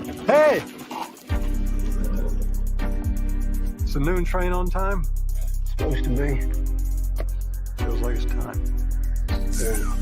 Hey! Is the noon train on time? Supposed to be. Feels like it's time. Yeah.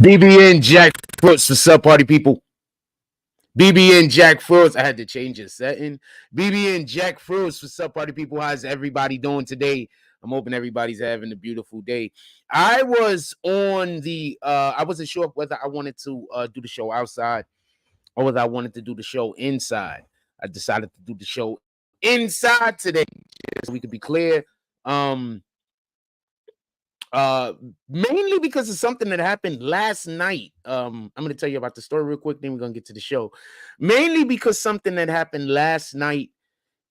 BBN Jackfruits, what's up, party people? BBN Jackfruits, I had to change the setting. BBN Jackfruits, what's up, party people? How's everybody doing today? I'm hoping everybody's having a beautiful day. I was on the, I wasn't sure whether I wanted to do the show outside or whether I wanted to do the show inside. I decided to do the show inside today, so we could be clear. Mainly because of something that happened last night. I'm gonna tell you about the story real quick, then we're gonna get to the show. Mainly because something that happened last night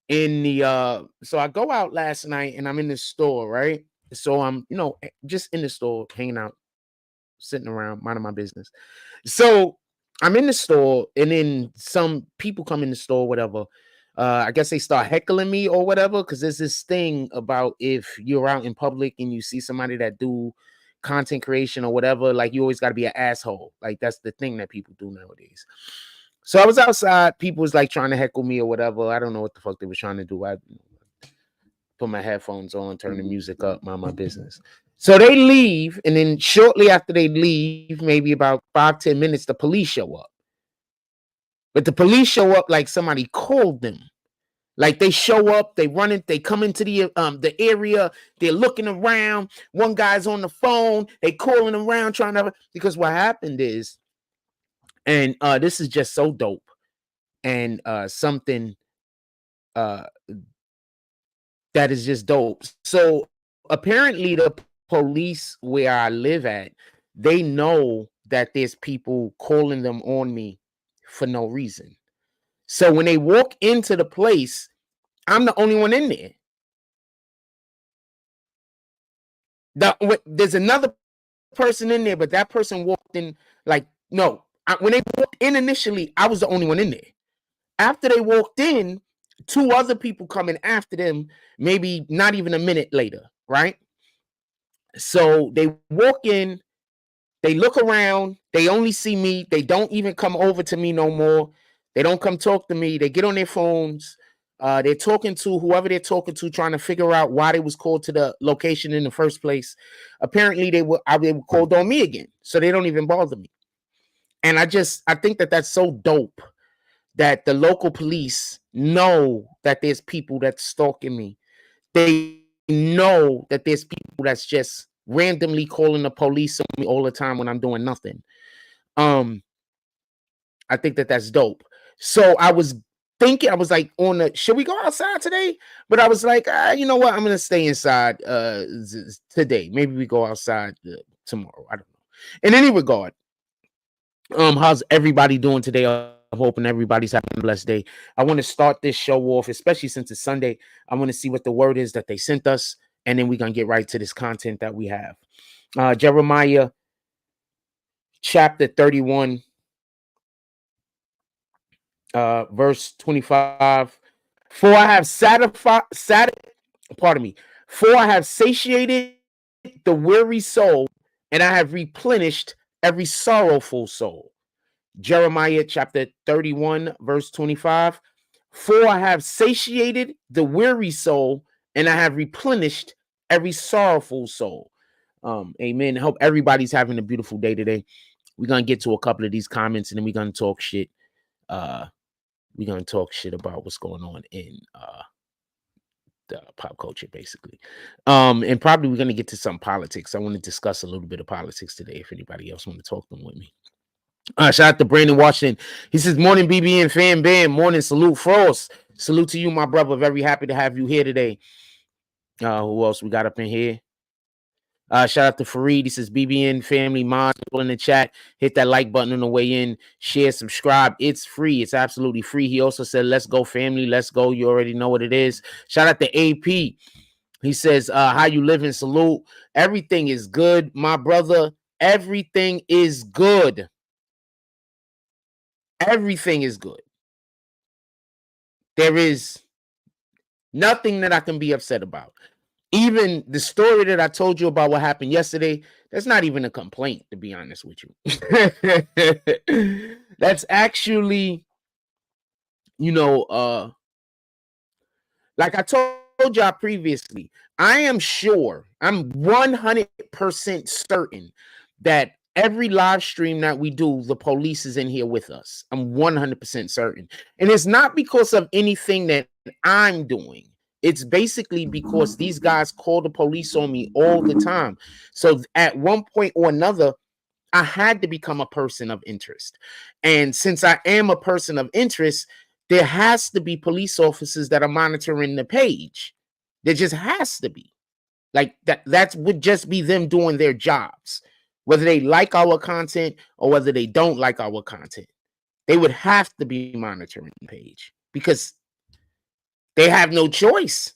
in the so I go out last night and I'm in the store, right? So I'm, just in the store, hanging out, sitting around, minding my business. So I'm in the store, and then some people come in the store, whatever. I guess they start heckling me or whatever, because there's this thing about if you're out in public and you see somebody that do content creation or whatever, like you always got to be an asshole. Like that's the thing that people do nowadays. So I was outside, people was like trying to heckle me or whatever. I don't know what the fuck they were trying to do. I put my headphones on, turn the music up, mind my business. So they leave, and then shortly after they leave, maybe about 5-10 minutes, the police show up. But the police show up like somebody called them. Like they show up, they run it, they come into the area, they're looking around. One guy's on the phone, they calling around trying to, because what happened is, and this is just so dope, and something that is just dope. So apparently the police where I live at, they know that there's people calling them on me for no reason. So when they walk into the place, I'm the only one in there. There's another person in there, but that person walked in like, no. When they walked in initially, I was the only one in there. After they walked in, 2 other people coming after them, maybe not even a minute later, right? So they walk in, they look around, they only see me. They don't even come over to me no more. They don't come talk to me. They get on their phones. They're talking to whoever they're talking to, trying to figure out why they was called to the location in the first place. Apparently, they were called on me again, so they don't even bother me. And I think that that's so dope that the local police know that there's people that's stalking me. They know that there's people that's just randomly calling the police on me all the time when I'm doing nothing. I think that that's dope. So I was thinking, I was like, should we go outside today? But I was like, you know what? I'm gonna stay inside today. Maybe we go outside tomorrow. I don't know. In any regard, how's everybody doing today? I'm hoping everybody's having a blessed day. I want to start this show off, especially since it's Sunday. I want to see what the word is that they sent us, and then we're gonna get right to this content that we have. Jeremiah chapter 31. Verse 25. For I have for I have satiated the weary soul, and I have replenished every sorrowful soul. Jeremiah chapter 31, verse 25. For I have satiated the weary soul, and I have replenished every sorrowful soul. Amen. I hope everybody's having a beautiful day today. We're gonna get to a couple of these comments, and then we're gonna talk shit. we're gonna talk shit about what's going on in the pop culture, basically. And probably we're gonna get to some politics. I want to discuss a little bit of politics today. If anybody else want to talk them with me. Shout out to Brandon Washington. He says, "Morning, BBN fan band. Morning, salute, Frost. Salute to you, my brother. Very happy to have you here today." Who else we got up in here? Shout out to Fareed. He says, "BBN family mods in the chat. Hit that like button on the way in. Share, subscribe. It's free. It's absolutely free." He also said, "Let's go, family. Let's go." You already know what it is. Shout out to AP. He says, "How you living? Salute. Everything is good, my brother. Everything is good. Everything is good. There is nothing that I can be upset about. Even the story that I told you about what happened yesterday, that's not even a complaint, to be honest with you." That's actually, like I told y'all previously, I am sure, I'm 100% certain that every live stream that we do, the police is in here with us. I'm 100% certain. And it's not because of anything that I'm doing. It's basically because these guys call the police on me all the time. So at one point or another, I had to become a person of interest. And since I am a person of interest, there has to be police officers that are monitoring the page. There just has to be. Like that would just be them doing their jobs. Whether they like our content or whether they don't like our content, they would have to be monitoring the page because they have no choice.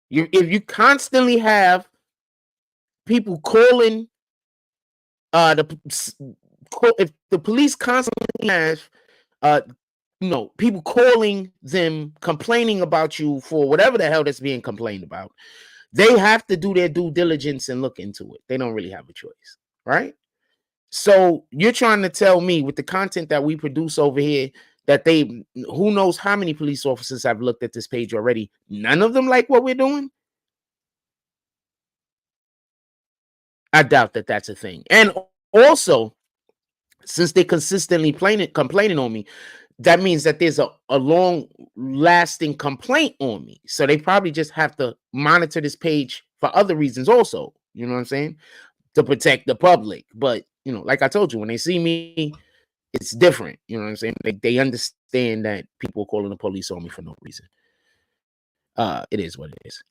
If you constantly have people calling, if the police constantly have people calling them, complaining about you for whatever the hell that's being complained about, they have to do their due diligence and look into it. They don't really have a choice, right? So you're trying to tell me with the content that we produce over here that who knows how many police officers have looked at this page already? None of them like what we're doing? I doubt that that's a thing. And also, since they consistently complaining on me, that means that there's a long lasting complaint on me. So they probably just have to monitor this page for other reasons also. You know what I'm saying? To protect the public. But, like I told you, when they see me, it's different. You know what I'm saying? They understand that people are calling the police on me for no reason. It is what it is.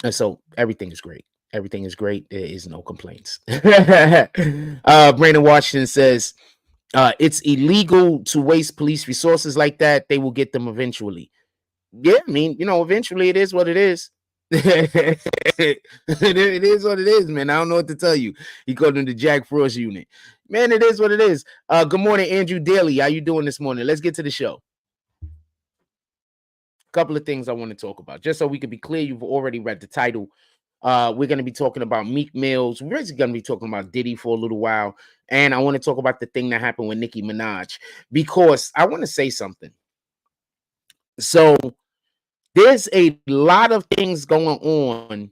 And so everything is great. Everything is great. There is no complaints. Brandon Washington says, "It's illegal to waste police resources like that. They will get them eventually." Yeah, I mean, eventually it is what it is. It is what it is, man. I don't know what to tell you. He called him the Jack Frost unit. Man, it is what it is. Good morning, Andrew Daly. How you doing this morning? Let's get to the show. Couple of things I want to talk about. Just so we can be clear, you've already read the title. We're going to be talking about Meek Mills. We're going to be talking about Diddy for a little while. And I want to talk about the thing that happened with Nicki Minaj. Because I want to say something. So there's a lot of things going on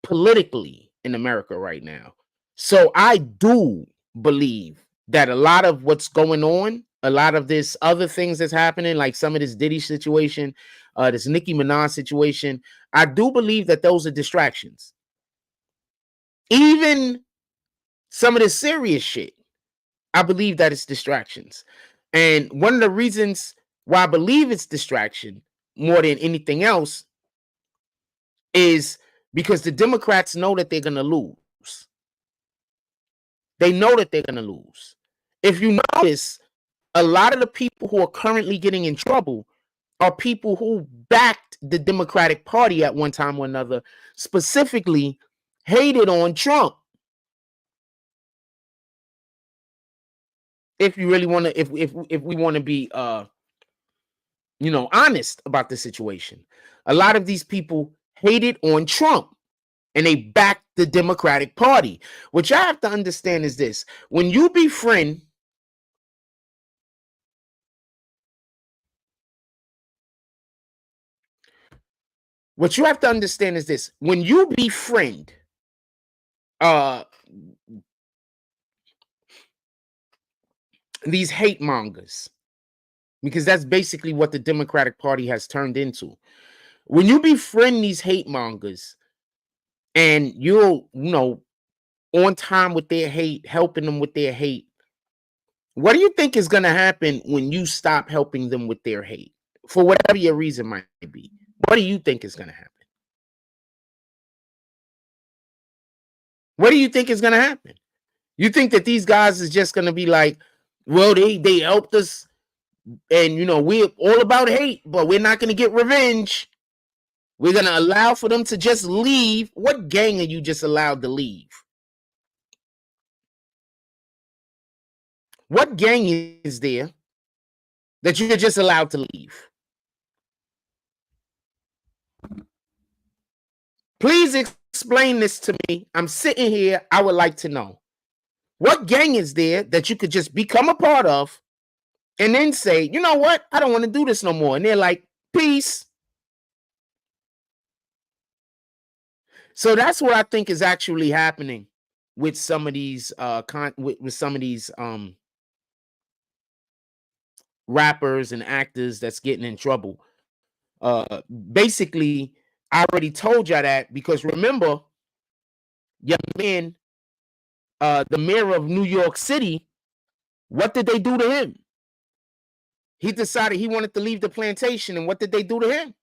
politically in America right now. So I do believe that a lot of what's going on, a lot of this other things that's happening, like some of this Diddy situation, this Nicki Minaj situation, I do believe that those are distractions. Even some of the serious shit, I believe that it's distractions. And one of the reasons why I believe it's distraction more than anything else is because the Democrats know that they're going to lose. They know that they're going to lose. If you notice, a lot of the people who are currently getting in trouble are people who backed the Democratic Party at one time or another, specifically hated on Trump. If you really want to, if we want to be, honest about the situation, a lot of these people hated on Trump and they backed the Democratic Party. What you have to understand is this: when you befriend What you have to understand is this: when you befriend these hate mongers, because that's basically what the Democratic Party has turned into. When you befriend these hate mongers and you're, on time with their hate, helping them with their hate, what do you think is going to happen when you stop helping them with their hate? For whatever your reason might be. What do you think is going to happen? What do you think is going to happen? You think that these guys is just going to be like, well, they helped us and, we're all about hate, but we're not going to get revenge. We're going to allow for them to just leave. What gang are you just allowed to leave? What gang is there that you're just allowed to leave? Please explain this to me. I'm sitting here. I would like to know. What gang is there that you could just become a part of and then say, you know what? I don't want to do this no more. And they're like, peace. So that's what I think is actually happening with some of these with some of these rappers and actors that's getting in trouble. Basically, I already told y'all that because remember, your man, the mayor of New York City, what did they do to him? He decided he wanted to leave the plantation, and what did they do to him?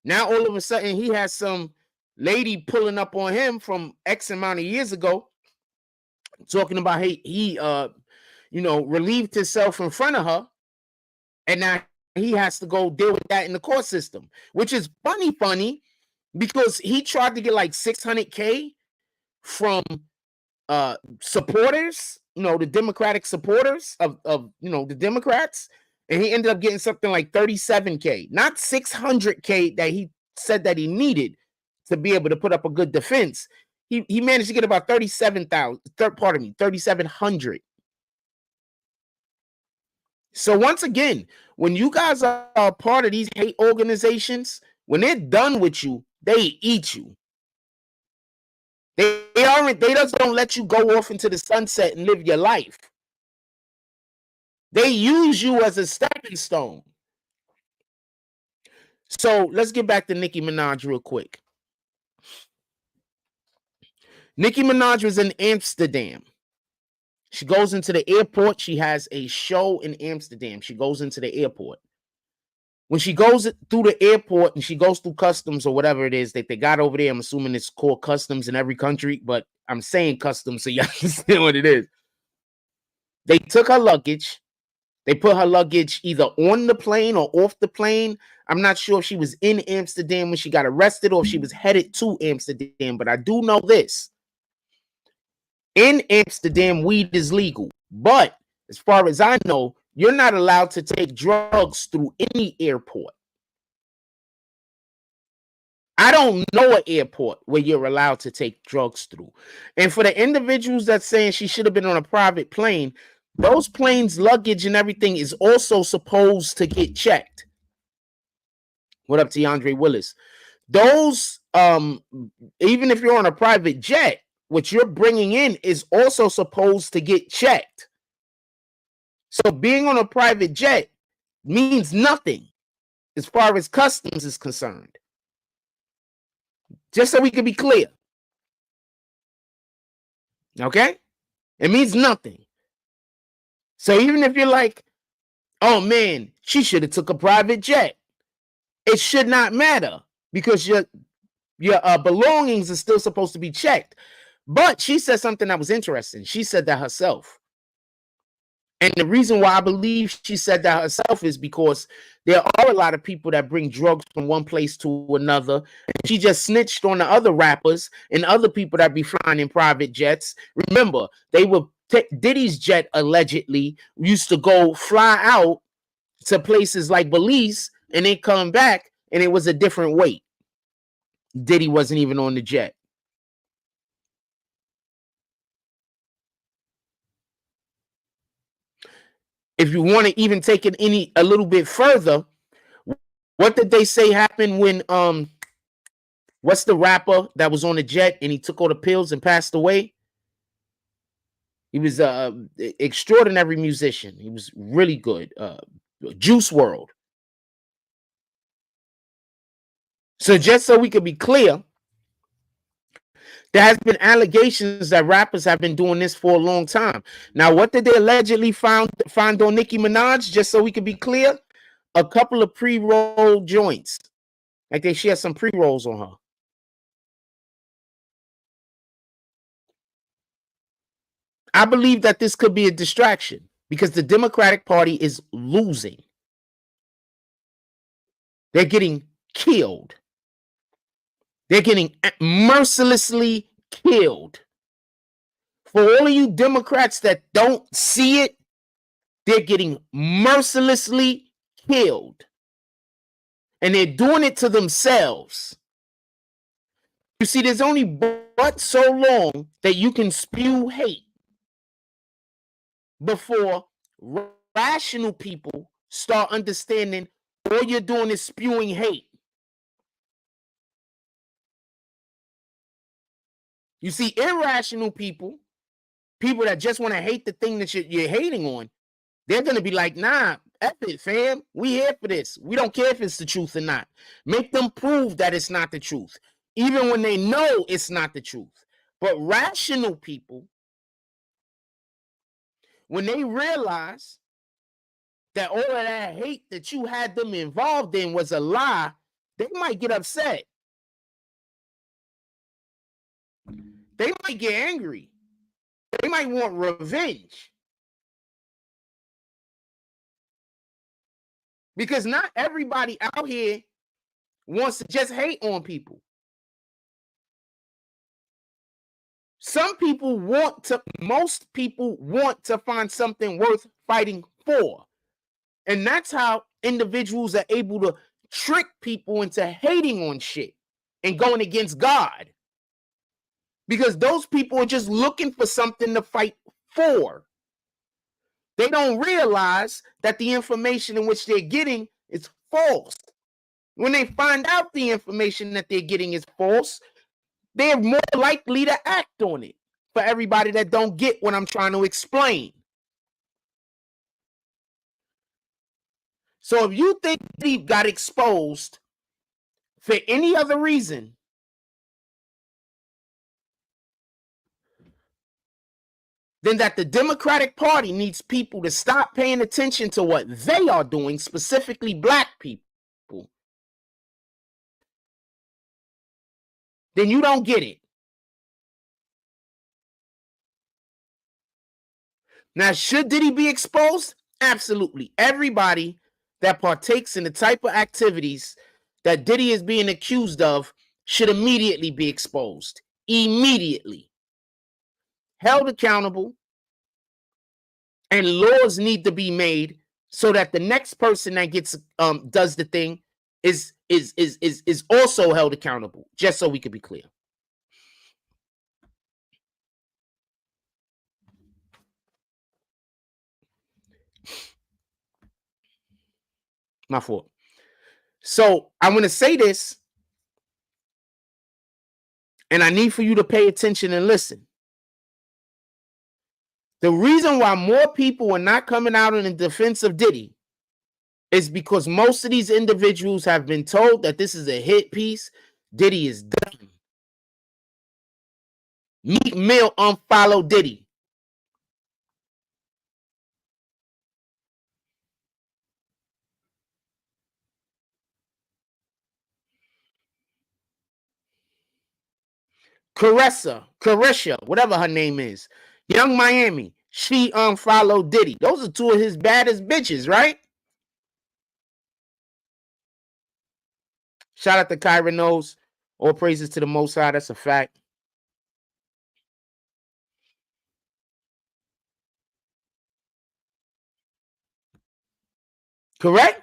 Now all of a sudden he has some lady pulling up on him from X amount of years ago, talking about he relieved himself in front of her, and now he has to go deal with that in the court system, which is funny because he tried to get like $600K from supporters, the Democratic supporters of the Democrats, and he ended up getting something like $37K, not $600K that he said that he needed to be able to put up a good defense. He managed to get about 3,700. So once again, when you guys are a part of these hate organizations, when they're done with you, they eat you. They just don't let you go off into the sunset and live your life. They use you as a stepping stone. So let's get back to Nicki Minaj real quick. Nicki Minaj was in Amsterdam. She goes into the airport. She has a show in Amsterdam. She goes into the airport. When she goes through the airport and she goes through customs or whatever it is that they got over there, I'm assuming it's called customs in every country, but I'm saying customs so y'all understand what it is. They took her luggage. They put her luggage either on the plane or off the plane. I'm not sure if she was in Amsterdam when she got arrested or if she was headed to Amsterdam, but I do know this. In Amsterdam, weed is legal, but as far as I know, you're not allowed to take drugs through any airport. I don't know an airport where you're allowed to take drugs through. And for the individuals that's saying she should have been on a private plane, those planes' luggage and everything is also supposed to get checked. What up to Andre Willis? Those, even if you're on a private jet, what you're bringing in is also supposed to get checked. So being on a private jet means nothing as far as customs is concerned. Just so we can be clear. Okay? It means nothing. So even if you're like, oh man, she should have took a private jet, it should not matter because your belongings are still supposed to be checked. But she said something that was interesting. She said that herself. And the reason why I believe she said that herself is because there are a lot of people that bring drugs from one place to another. She just snitched on the other rappers and other people that be flying in private jets. Remember, they were Diddy's jet allegedly used to go fly out to places like Belize and they come back and it was a different weight. Diddy wasn't even on the jet. If you want to even take it a little bit further, what did they say happened when what's the rapper that was on the jet and he took all the pills and passed away? He was extraordinary musician. He was really good. Juice World. So just so we could be clear, there has been allegations that rappers have been doing this for a long time. Now, what did they allegedly find on Nicki Minaj? Just so we could be clear, a couple of pre-roll joints. Like they share some pre-rolls on her. I believe that this could be a distraction because the Democratic Party is losing. They're getting killed. They're getting mercilessly killed. For all of you Democrats that don't see it, they're getting mercilessly killed. And they're doing it to themselves. You see, there's only but so long that you can spew hate before rational people start understanding all you're doing is spewing hate. You see, irrational people, people that just want to hate the thing that you're hating on, they're going to be like, nah, F it, fam. We here for this. We don't care if it's the truth or not. Make them prove that it's not the truth, even when they know it's not the truth. But rational people, when they realize that all of that hate that you had them involved in was a lie, they might get upset. They might get angry. They might want revenge. Because not everybody out here wants to just hate on people. Most people want to find something worth fighting for. And that's how individuals are able to trick people into hating on shit and going against God. Because those people are just looking for something to fight for. They don't realize that the information in which they're getting is false. When they find out the information that they're getting is false, they're more likely to act on it. For everybody that don't get what I'm trying to explain. So if you think he got exposed for any other reason than that the Democratic Party needs people to stop paying attention to what they are doing, specifically black people, then you don't get it. Now, should Diddy be exposed? Absolutely. Everybody that partakes in the type of activities that Diddy is being accused of should immediately be exposed. Immediately. Held accountable. And laws need to be made so that the next person that does the thing is also held accountable. Just so we could be clear. My fault. So I'm going to say this, and I need for you to pay attention and listen. The reason why more people are not coming out in defense of Diddy is because most of these individuals have been told that this is a hit piece. Diddy is done. Meek Mill unfollowed Diddy. Caresha, whatever her name is, Young Miami, she unfollowed Diddy. Those are two of his baddest bitches, right? Shout out to Kyra Knows. All praises to the Most High. That's a fact. Correct?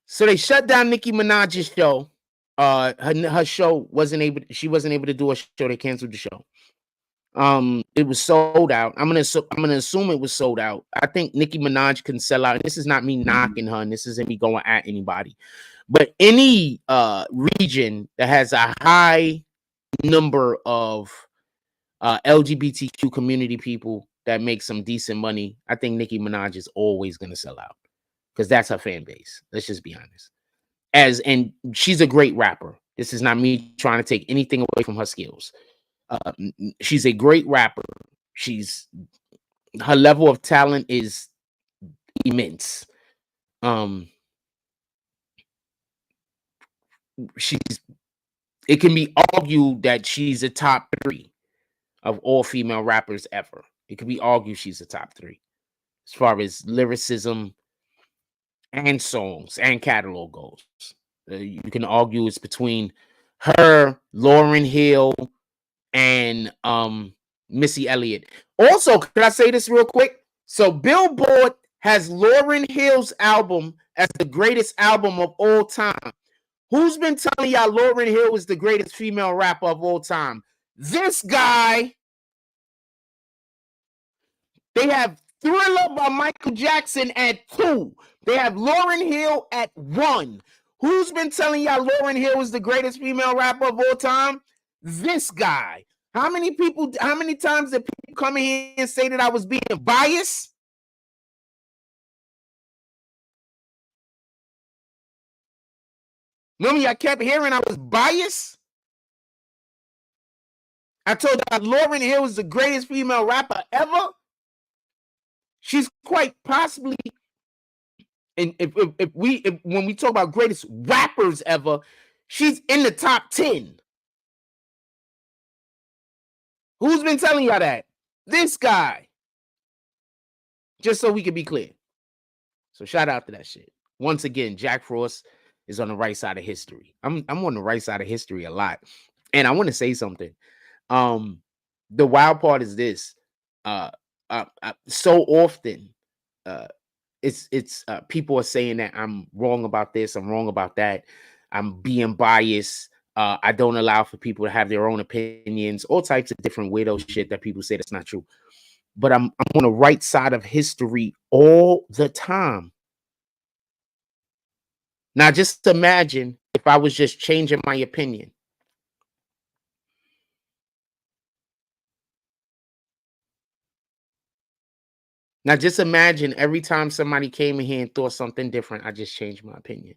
So they shut down Nicki Minaj's show. Her show wasn't able. She wasn't able to do a show. They canceled the show. It was sold out. I'm gonna assume it was sold out. I think Nicki Minaj can sell out. This is not me knocking her, and this isn't me going at anybody. But any region that has a high number of LGBTQ community people that make some decent money, I think Nicki Minaj is always gonna sell out because that's her fan base. Let's just be honest. And she's a great rapper. This is not me trying to take anything away from her skills. She's a great rapper. Her level of talent is immense. It can be argued that she's a top 3 of all female rappers ever. It could be argued she's a top 3 as far as lyricism and songs and catalog goes. You can argue it's between her, Lauryn Hill, and Missy Elliott. Also, can I say this real quick? So Billboard has Lauryn Hill's album as the greatest album of all time. Who's been telling y'all Lauryn Hill is the greatest female rapper of all time? This guy. They have Thriller by Michael Jackson at 2. They have Lauryn Hill at 1. Who's been telling y'all Lauryn Hill is the greatest female rapper of all time? This guy. How many times did people come in here and say that I was being biased? Remember, I kept hearing I was biased? I told y'all Lauryn Hill is the greatest female rapper ever. She's quite possibly, and when we talk about greatest rappers ever, she's in the top 10. Who's been telling y'all that? This guy. Just so we can be clear. So shout out to that shit. Once again, Jack Frost is on the right side of history. I'm on the right side of history a lot. And I want to say something. The wild part is this. So often, it's people are saying that I'm wrong about this, I'm wrong about that, I'm being biased. I don't allow for people to have their own opinions, all types of different weirdo shit that people say that's not true. But I'm on the right side of history all the time. Now, just imagine if I was just changing my opinion. Now, just imagine every time somebody came in here and thought something different, I just changed my opinion.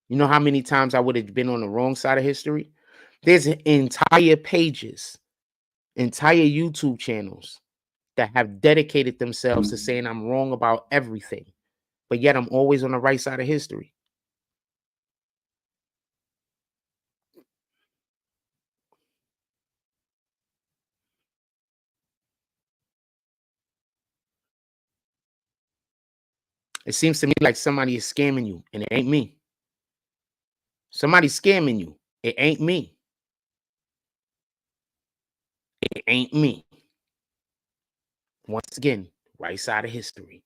You know how many times I would have been on the wrong side of history? There's entire pages, entire YouTube channels that have dedicated themselves to saying I'm wrong about everything, but yet I'm always on the right side of history. It seems to me like somebody is scamming you, and it ain't me. Somebody's scamming you. It ain't me. It ain't me. Once again, right side of history.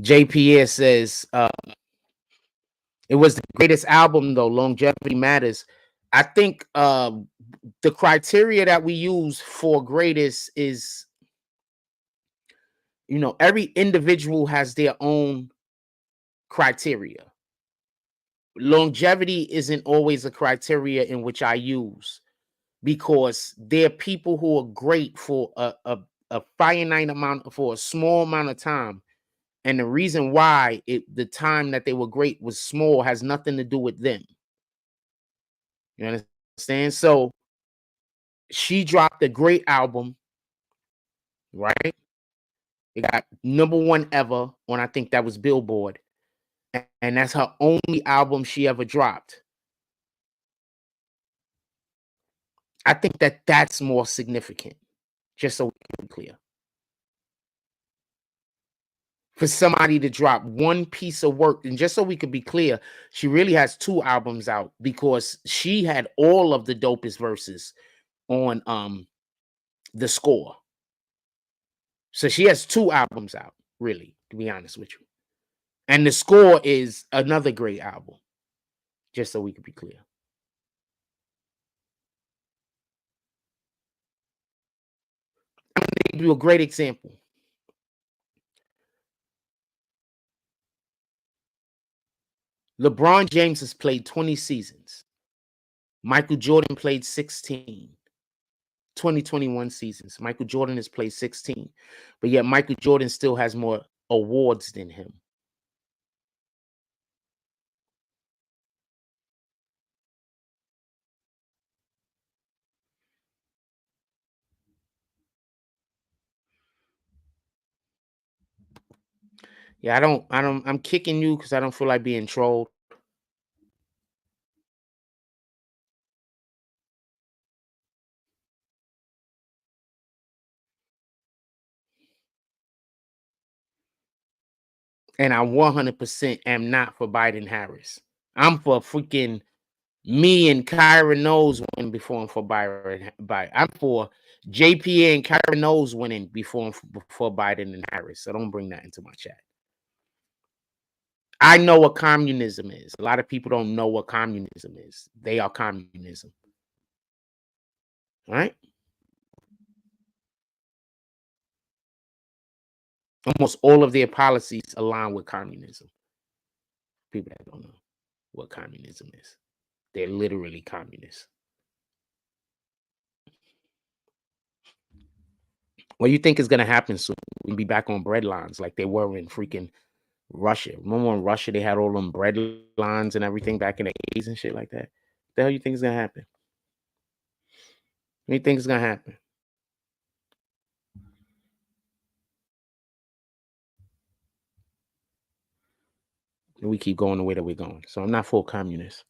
JPS says, it was the greatest album, though. Longevity matters. I think the criteria that we use for greatest is, every individual has their own criteria. Longevity isn't always a criteria in which I use, because there are people who are great for a finite amount, for a small amount of time. And the reason why the time that they were great was small has nothing to do with them. You understand? So she dropped a great album, right? It got #1 ever on, I think that was Billboard. And that's her only album she ever dropped. I think that's more significant, just so we can be clear. For somebody to drop one piece of work, and just so we could be clear, she really has 2 albums out, because she had all of the dopest verses on The Score. So she has 2 albums out, really, to be honest with you. And The Score is another great album, just so we could be clear. give you a great example. LeBron James has played 20 seasons. Michael Jordan played 16. 2021 seasons. Michael Jordan has played 16. But yet Michael Jordan still has more awards than him. Yeah, I'm kicking you because I don't feel like being trolled. And I 100% am not for Biden Harris. I'm for freaking me and Kyra Knowles winning before I'm for Biden. I'm for JPA and Kyra Knowles winning before Biden and Harris. So don't bring that into my chat. I know what communism is. A lot of people don't know what communism is. They are communism. All right? Almost all of their policies align with communism. People that don't know what communism is. They're literally communists. What do you think is going to happen soon? We'll be back on bread lines like they were in freaking Russia. Remember in Russia, they had all them bread lines and everything back in the 80s and shit like that? What the hell you think is going to happen? What do you think is going to happen? And we keep going the way that we're going. So I'm not full communist.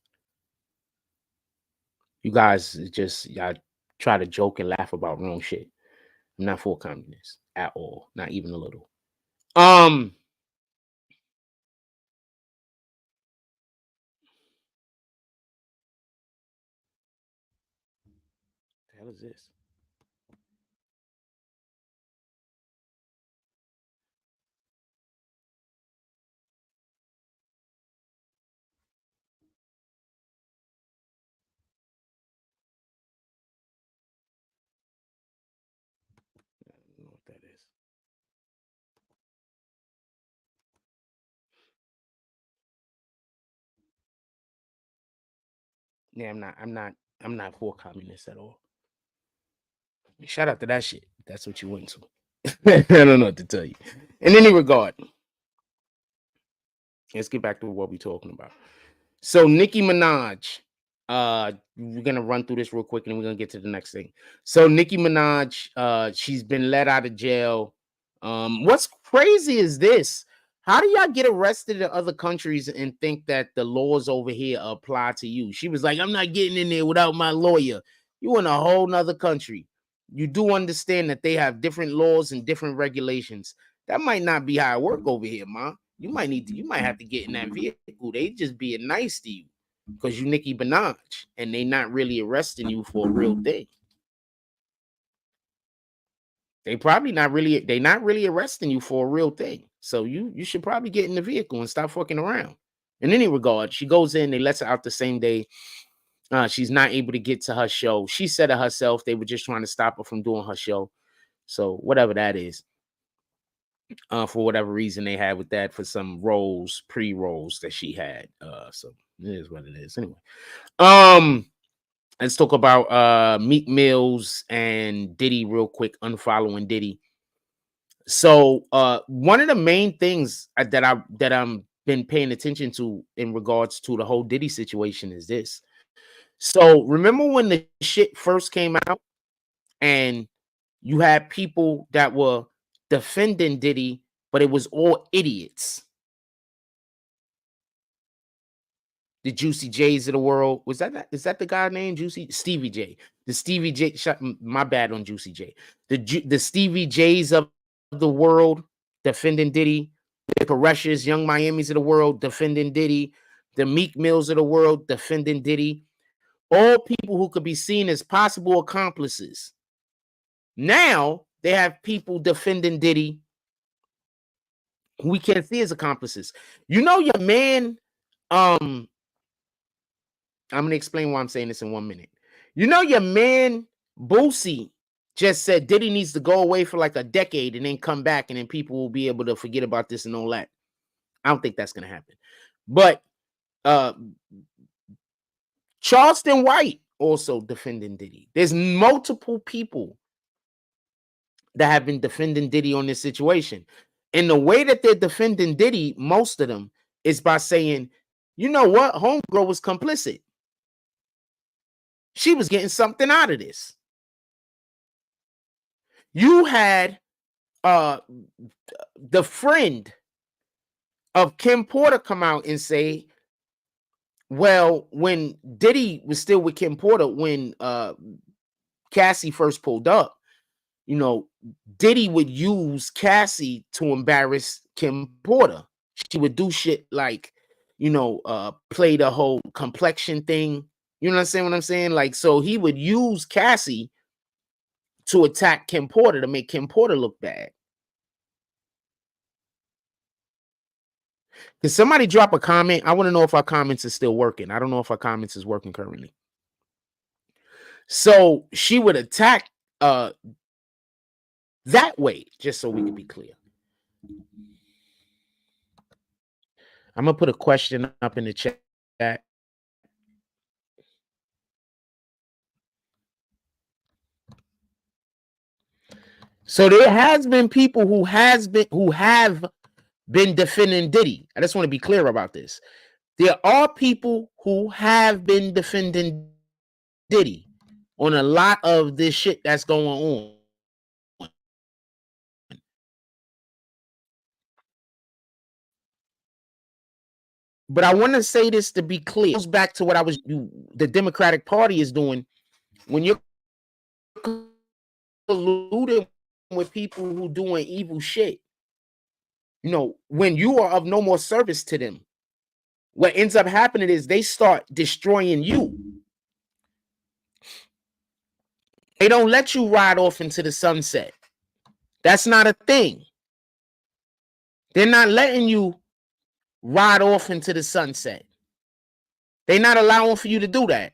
You guys just y'all try to joke and laugh about wrong shit. I'm not full communist at all. Not even a little. The hell is this? I don't know what that is. Yeah, I'm not for communist at all. Shout out to that shit. That's what you went to. I don't know what to tell you. In any regard, let's get back to what we're talking about. So Nicki Minaj, we're gonna run through this real quick and we're gonna get to the next thing. So Nicki Minaj, she's been let out of jail. What's crazy is this. How do y'all get arrested in other countries and think that the laws over here apply to you? She was like, I'm not getting in there without my lawyer. You in a whole nother country. You do understand that they have different laws and different regulations. That might not be how it work over here, ma. You might have to get in that vehicle. They just being nice to you because you Nicki Minaj and they not really arresting you for a real thing. They not really arresting you for a real thing. So you should probably get in the vehicle and stop fucking around. In any regard, she goes in, they let her out the same day. She's not able to get to her show. She said it herself, they were just trying to stop her from doing her show. So whatever that is. For whatever reason they had with that for some pre-rolls that she had. So it is what it is. Anyway. Let's talk about Meek Mills and Diddy real quick, unfollowing Diddy. So one of the main things that I'm been paying attention to in regards to the whole Diddy situation is this. So remember when the shit first came out and you had people that were defending Diddy, but it was all idiots. The Juicy J's of the world. Is that the guy named Juicy? Stevie J. The Stevie J. My bad on Juicy J. The Stevie J's of the world defending Diddy. The Pareshas, Young Miamis of the world defending Diddy. The Meek Mills of the world defending Diddy. All people who could be seen as possible accomplices. Now they have people defending Diddy who we can't see as accomplices. You know your man, I'm going to explain why I'm saying this in 1 minute. You know your man, Boosie, just said Diddy needs to go away for like a decade and then come back, and then people will be able to forget about this and all that. I don't think that's gonna happen. But Charleston White also defending Diddy. There's multiple people that have been defending Diddy on this situation. And the way that they're defending Diddy, most of them, is by saying, you know what? Homegirl was complicit. She was getting something out of this. You had the friend of Kim Porter come out and say, well, when Diddy was still with Kim Porter, when Cassie first pulled up, you know, Diddy would use Cassie to embarrass Kim Porter. She would do shit like, you know, play the whole complexion thing. You know what I'm saying? Like, so he would use Cassie to attack Kim Porter, to make Kim Porter look bad. Can somebody drop a comment? I want to know if our comments is still working. I don't know if our comments is working currently. So she would attack that way, just so we can be clear. I'm gonna put a question up in the chat. So there has been people who have been defending Diddy. I just want to be clear about this. There are people who have been defending Diddy on a lot of this shit that's going on. But I want to say this to be clear. It goes back to what the Democratic Party is doing when you're colluding with people who doing evil shit. You know, when you are of no more service to them, what ends up happening is they start destroying you. They don't let you ride off into the sunset. That's not a thing. They're not letting you ride off into the sunset. They're not allowing for you to do that.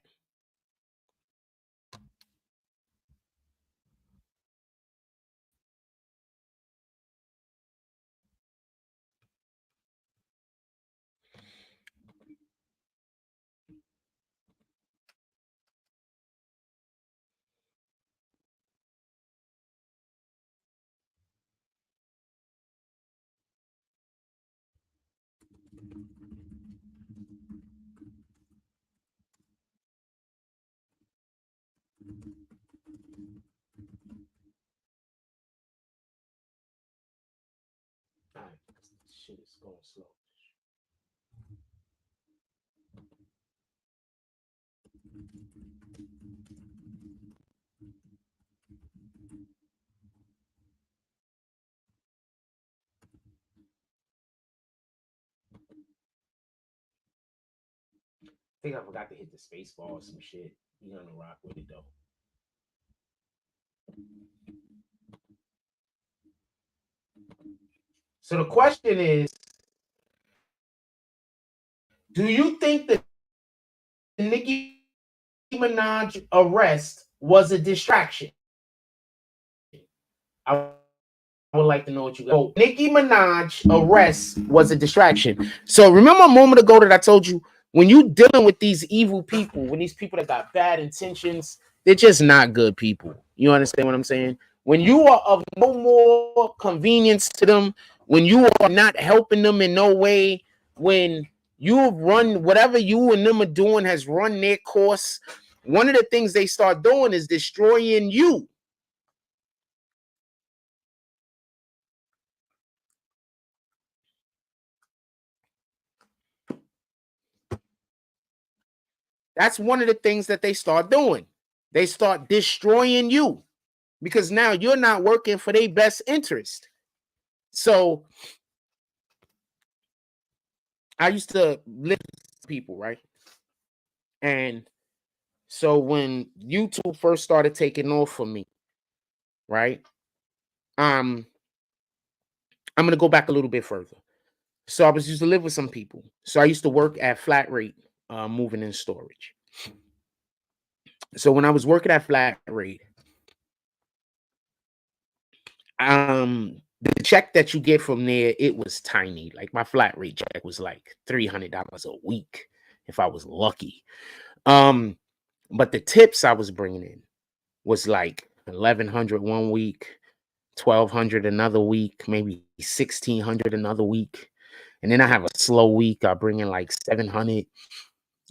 Shit is going slow. I think I forgot to hit the space bar or some shit. You're gonna rock with it though. So the question is, do you think that the Nicki Minaj arrest was a distraction? I would like to know what you got. So, Nicki Minaj arrest was a distraction. So remember a moment ago that I told you, when you dealing with these evil people, when these people that got bad intentions, they're just not good people. You understand what I'm saying? When you are of no more convenience to them, when you are not helping them in no way, when you run whatever you and them are doing has run their course, one of the things they start doing is destroying you. That's one of the things that they start doing. They start destroying you because now you're not working for their best interest. So I used to live with people, right? And so when YouTube first started taking off for me, right? I'm gonna go back a little bit further. So I was used to live with some people. So I used to work at Flat Rate, moving in storage. So when I was working at Flat Rate, the check that you get from there, it was tiny. Like my flat rate check was like $300 a week if I was lucky. But the tips I was bringing in was like 1,100 one week, 1,200 another week, maybe 1,600 another week. And then I have a slow week. I bring in like 700.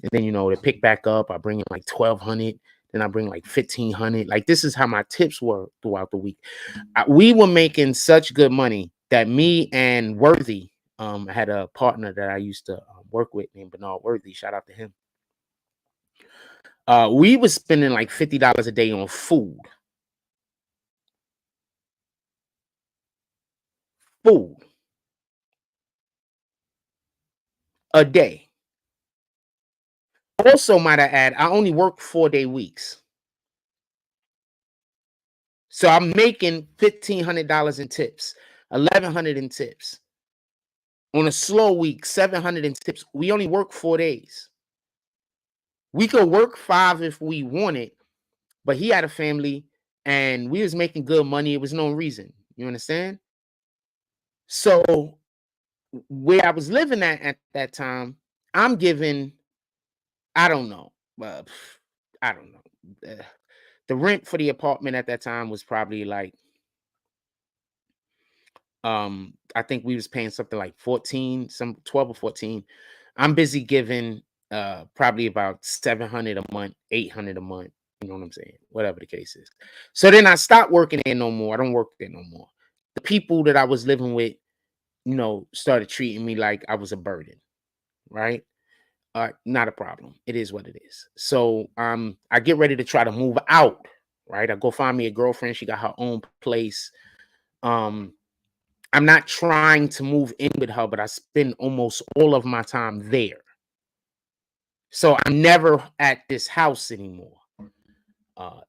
And then, to pick back up, I bring in like 1,200. Then I bring like 1,500. Like, this is how my tips were throughout the week. We were making such good money that me and Worthy, I had a partner that I used to work with named Bernard Worthy. Shout out to him. We was spending like $50 a day on food. A day. Also, might I add, I only work 4-day weeks. So I'm making $1,500 in tips, $1,100 in tips. On a slow week, 700 in tips. We only work 4 days. We could work 5 if we wanted, but he had a family and we was making good money. It was no reason. You understand? So where I was living at that time, I'm giving, I don't know. I don't know. The rent for the apartment at that time was probably like, I think we was paying something like 14, some 12 or 14. I'm busy giving probably about 700 a month, 800 a month. You know what I'm saying? Whatever the case is. So then I stopped working there no more. I don't work there no more. The people that I was living with, started treating me like I was a burden, right? Not a problem. It is what it is. So I get ready to try to move out, right? I go find me a girlfriend. She got her own place. I'm not trying to move in with her, but I spend almost all of my time there. So I'm never at this house anymore.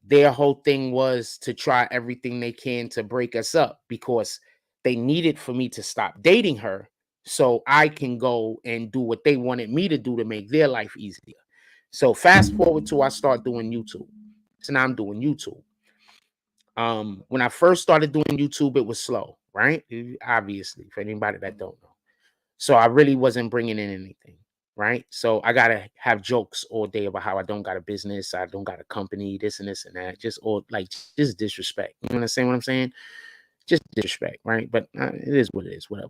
Their whole thing was to try everything they can to break us up because they needed for me to stop dating her so I can go and do what they wanted me to do to make their life easier. So fast forward to I start doing YouTube. So now I'm doing YouTube. When I first started doing YouTube, it was slow, right? Obviously, for anybody that don't know. So I really wasn't bringing in anything, right? So I gotta have jokes all day about how I don't got a business, I don't got a company, this and this and that, just disrespect. You understand what I'm saying? Just disrespect, right? But it is what it is, whatever.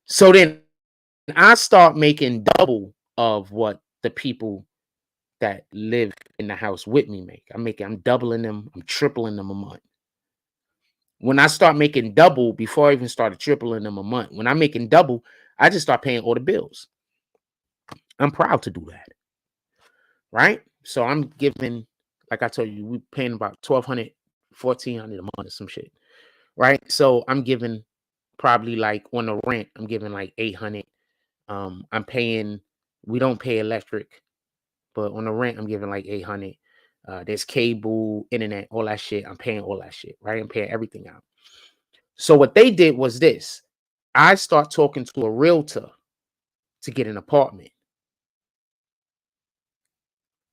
So then I start making double of what the people that live in the house with me make. I'm doubling them, I'm tripling them a month. When I start making double, before I even started tripling them a month, when I'm making double, I just start paying all the bills. I'm proud to do that. Right? So I'm giving, like I told you, we're paying about 1,200, 1,400 a month or some shit. Right? So I'm giving probably like on the rent, I'm giving like 800. I'm paying, we don't pay electric, but on the rent, I'm giving like 800. There's cable, internet, all that shit. I'm paying all that shit, right? I'm paying everything out. So what they did was this. I start talking to a realtor to get an apartment.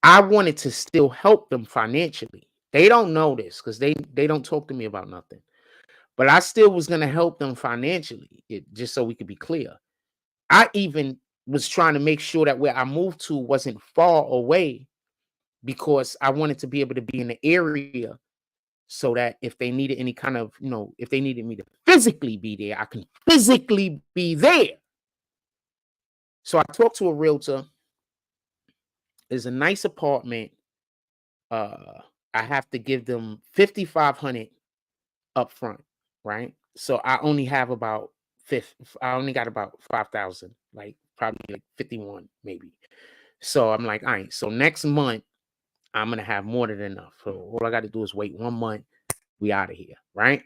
I wanted to still help them financially. They don't know this because they don't talk to me about nothing. But I still was going to help them financially, just so we could be clear. I even was trying to make sure that where I moved to wasn't far away because I wanted to be able to be in the area so that if they needed any kind of, if they needed me to physically be there, I can physically be there. So I talked to a realtor. It's a nice apartment. I have to give them 5,500 up front, right? So I only have about I only got about 5,000, like probably like 51 maybe. So I'm like, all right, so next month I'm gonna have more than enough. So all I got to do is wait 1 month. We out of here, right?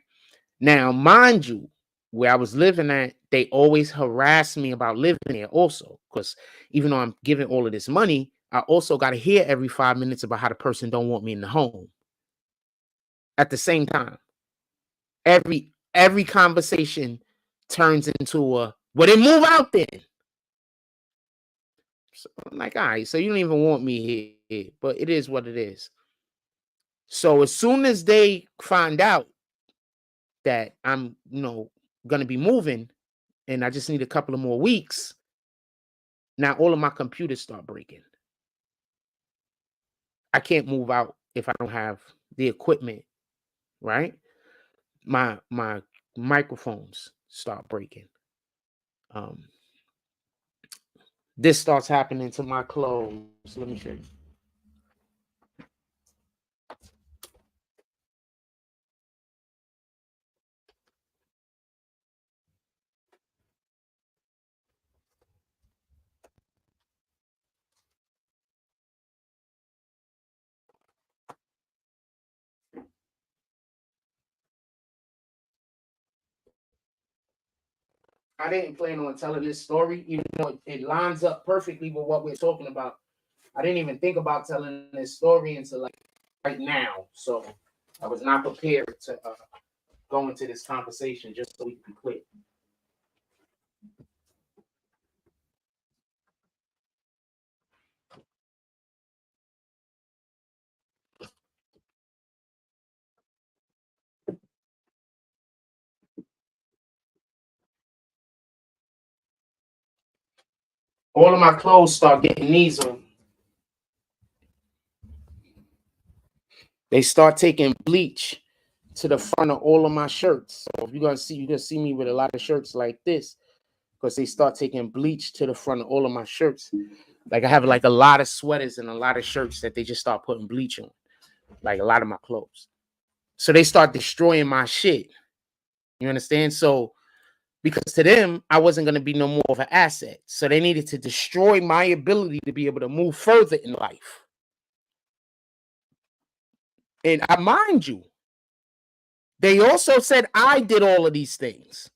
Now, mind you, where I was living at, they always harass me about living there also, because even though I'm giving all of this money, I also got to hear every 5 minutes about how the person don't want me in the home. At the same time, every conversation turns into a, well, then move out then. So I'm like, all right, so you don't even want me here, but it is what it is. So as soon as they find out that I'm, gonna be moving, and I just need a couple of more weeks. Now all of my computers start breaking. I can't move out if I don't have the equipment, right? My microphones start breaking. This starts happening to my clothes. Let me show you. I didn't plan on telling this story, even though it lines up perfectly with what we're talking about. I didn't even think about telling this story until like right now. So I was not prepared to go into this conversation, just so we can be clear. All of my clothes start getting knees on. They start taking bleach to the front of all of my shirts. So if you're gonna see me with a lot of shirts like this, because they start taking bleach to the front of all of my shirts. Like I have like a lot of sweaters and a lot of shirts that they just start putting bleach on, like a lot of my clothes. So they start destroying my shit. You understand? So because to them, I wasn't going to be no more of an asset. So they needed to destroy my ability to be able to move further in life. And I mind you, they also said I did all of these things.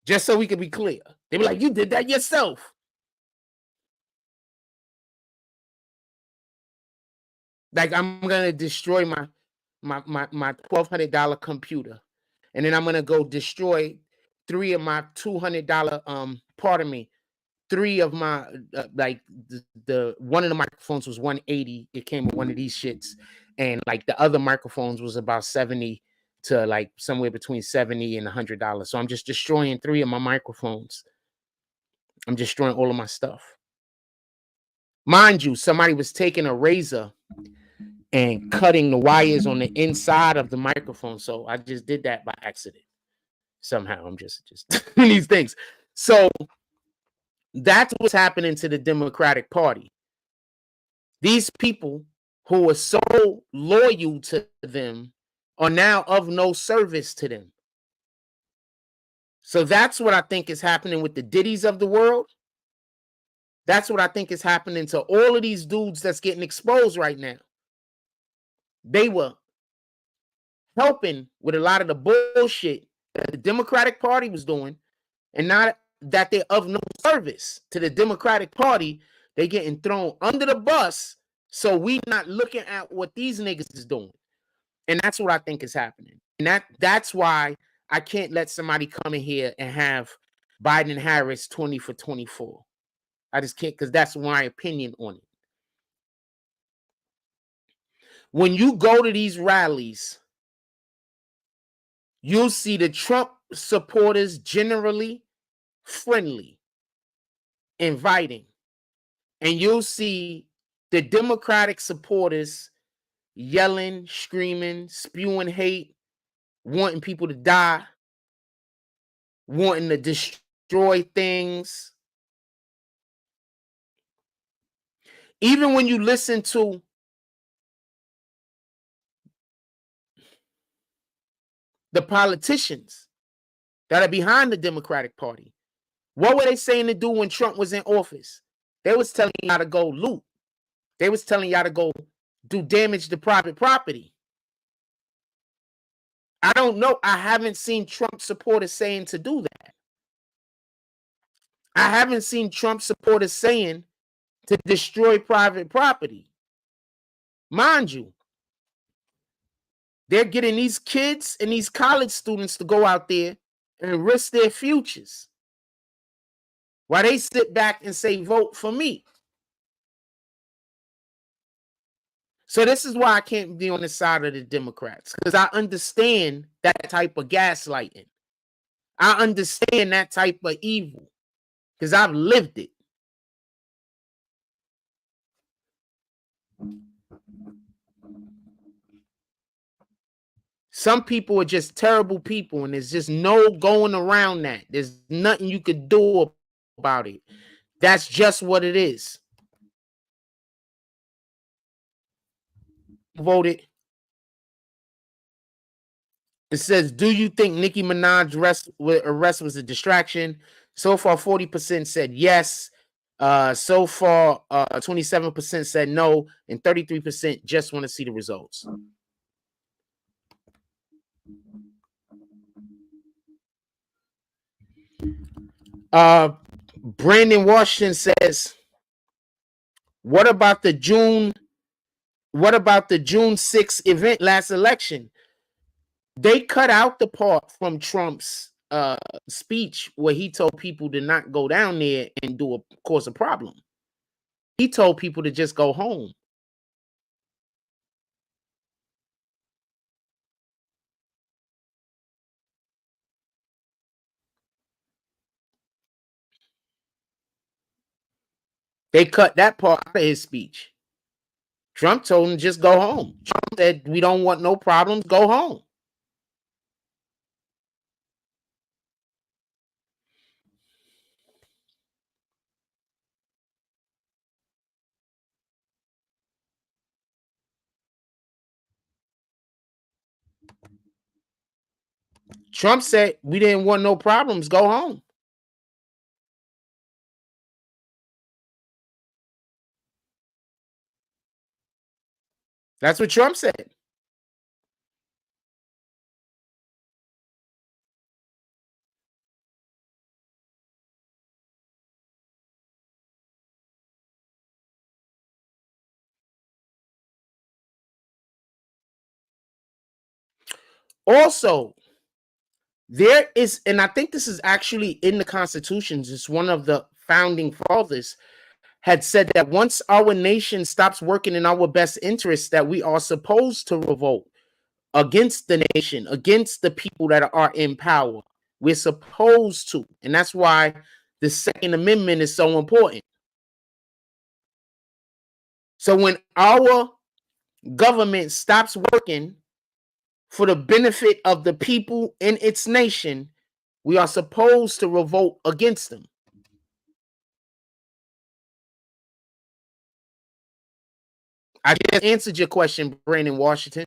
Just so we could be clear. They were like, you did that yourself. Like I'm going to destroy my $1,200 computer. And then I'm going to go destroy 3 of my $200, pardon me, 3 of my like the one of the microphones was $180. It came with one of these shits, and like the other microphones was about $70 to like somewhere between $70 and $100. So I'm just destroying 3 of my microphones. I'm destroying all of my stuff. Mind you, somebody was taking a razor and cutting the wires on the inside of the microphone. So I just did that by accident. Somehow I'm just these things. So that's what's happening to the Democratic Party. These people who are so loyal to them are now of no service to them. So that's what I think is happening with the Diddys of the world. That's what I think is happening to all of these dudes that's getting exposed right now. They were helping with a lot of the bullshit that the Democratic Party was doing, and not that they're of no service to the Democratic Party. They getting thrown under the bus, so we not looking at what these niggas is doing. And that's what I think is happening. And that's why I can't let somebody come in here and have Biden and Harris 20 for 24. I just can't, because that's my opinion on it. When you go to these rallies, you'll see the Trump supporters generally friendly, inviting. And you'll see the Democratic supporters yelling, screaming, spewing hate, wanting people to die, wanting to destroy things. Even when you listen to the politicians that are behind the Democratic Party, what were they saying to do when Trump was in office? They was telling y'all to go loot. They was telling y'all to go do damage to private property. I don't know. I haven't seen Trump supporters saying to do that. I haven't seen Trump supporters saying to destroy private property. Mind you, they're getting these kids and these college students to go out there and risk their futures while they sit back and say, vote for me. So this is why I can't be on the side of the Democrats, because I understand that type of gaslighting. I understand that type of evil because I've lived it. Some people are just terrible people, and there's just no going around that. There's nothing you could do about it. That's just what it is. Voted. It says, do you think Nicki Minaj arrest was a distraction? So far, 40% said yes. So far, 27% said no, and 33% just want to see the results. Brandon Washington says, what about the June 6th event last election? They cut out the part from Trump's speech where he told people to not go down there and cause a problem. He told people to just go home. They cut that part out of his speech. Trump told him just go home. Trump said, we don't want no problems, go home. Trump said, we didn't want no problems, go home. That's what Trump said. Also, there is, and I think this is actually in the Constitution, it's one of the founding fathers had said that once our nation stops working in our best interests, that we are supposed to revolt against the nation, against the people that are in power. We're supposed to. And that's why the Second Amendment is so important. So when our government stops working for the benefit of the people in its nation, we are supposed to revolt against them. I just answered your question, Brandon Washington.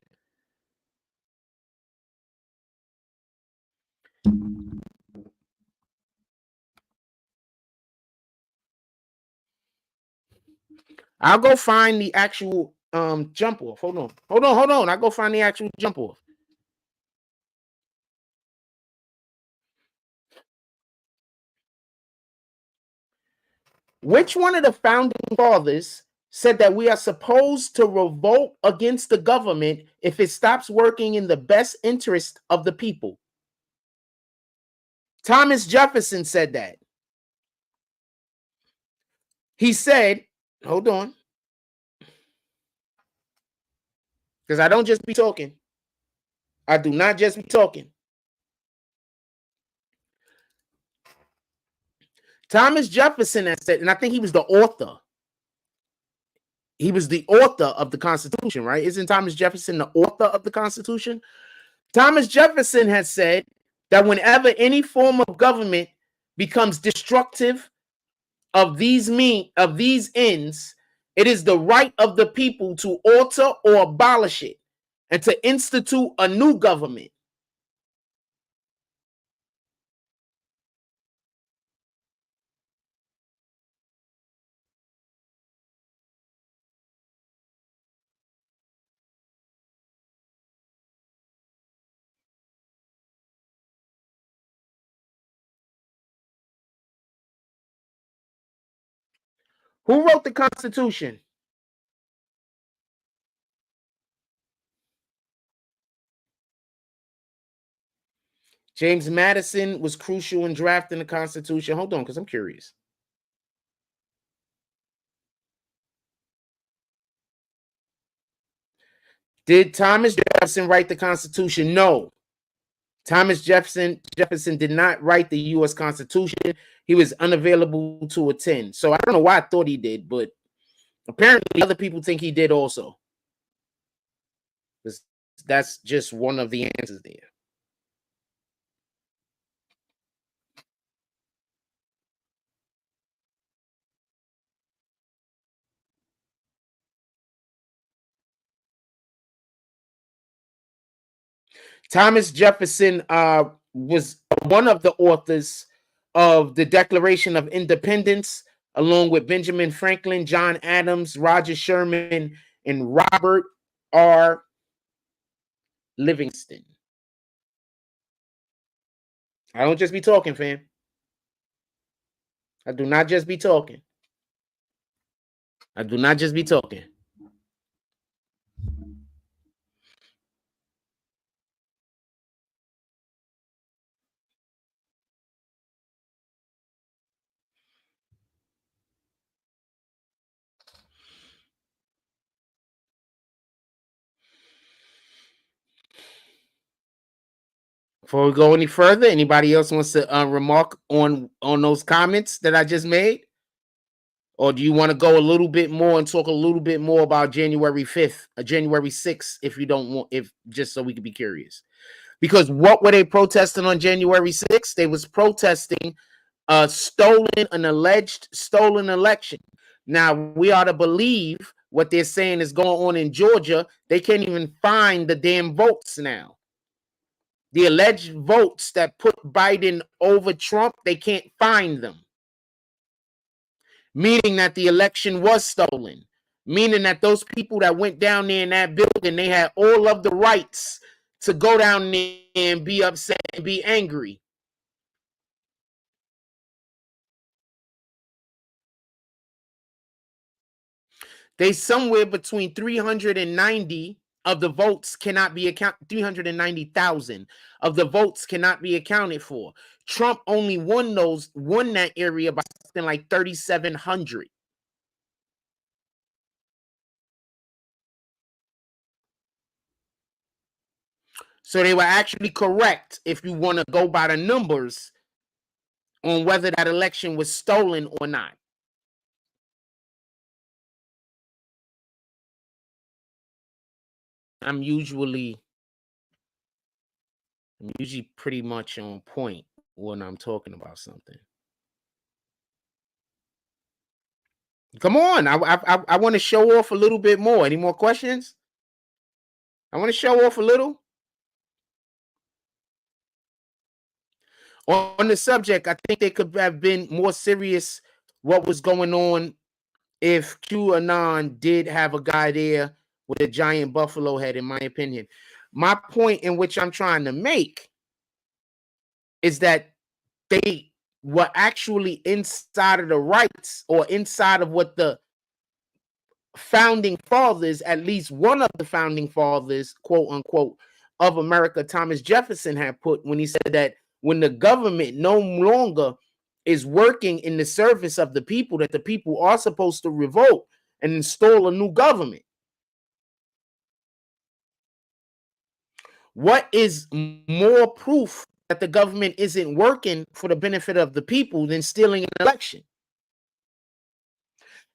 I'll go find the actual jump off. Hold on. I'll go find the actual jump off. Which one of the founding fathers said that we are supposed to revolt against the government if it stops working in the best interest of the people? Thomas Jefferson said that. He said, hold on, because I don't just be talking. I do not just be talking. Thomas Jefferson has said, and I think he was the author. He was the author of the Constitution, right? Isn't Thomas Jefferson the author of the Constitution? Thomas Jefferson has said that whenever any form of government becomes destructive of these ends, it is the right of the people to alter or abolish it and to institute a new government. Who wrote the Constitution? James Madison was crucial in drafting the Constitution. Hold on, because I'm curious. Did Thomas Jefferson write the Constitution? No. Thomas Jefferson did not write the U.S. Constitution. He was unavailable to attend. So I don't know why I thought he did, but apparently other people think he did also. That's just one of the answers there. Thomas Jefferson was one of the authors of the Declaration of Independence, along with Benjamin Franklin, John Adams, Roger Sherman, and Robert R. Livingston. I don't just be talking, fam. I do not just be talking. I do not just be talking. Before we go any further, anybody else wants to remark on those comments that I just made? Or do you want to go a little bit more and talk a little bit more about January 5th, January 6th, if you don't want, if just so we could be curious? Because what were they protesting on January 6th? They was protesting an alleged stolen election. Now, we ought to believe what they're saying is going on in Georgia. They can't even find the damn votes now. The alleged votes that put Biden over Trump, they can't find them. Meaning that the election was stolen. Meaning that those people that went down there in that building, they had all of the rights to go down there and be upset and be angry. They somewhere between 390 of the votes cannot be accounted. 390,000 of the votes cannot be accounted for. Trump only won that area by something like 3,700. So they were actually correct if you want to go by the numbers on whether that election was stolen or not. I'm usually pretty much on point when I'm talking about something. Come on, I want to show off a little bit more. Any more questions? I want to show off a little. On the subject, I think they could have been more serious what was going on if QAnon did have a guy there with a giant buffalo head, in my opinion. My point in which I'm trying to make is that they were actually inside of the rights, or inside of what the founding fathers, at least one of the founding fathers, quote unquote, of America, Thomas Jefferson, had put when he said that when the government no longer is working in the service of the people, that the people are supposed to revolt and install a new government. What is more proof that the government isn't working for the benefit of the people than stealing an election?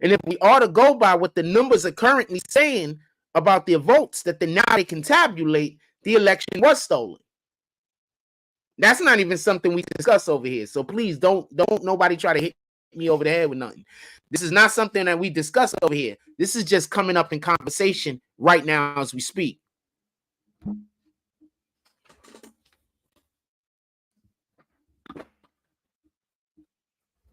And if we ought to go by what the numbers are currently saying about their votes, that now they can tabulate, the election was stolen. That's not even something we discuss over here. So please don't nobody try to hit me over the head with nothing. This is not something that we discuss over here. This is just coming up in conversation right now as we speak.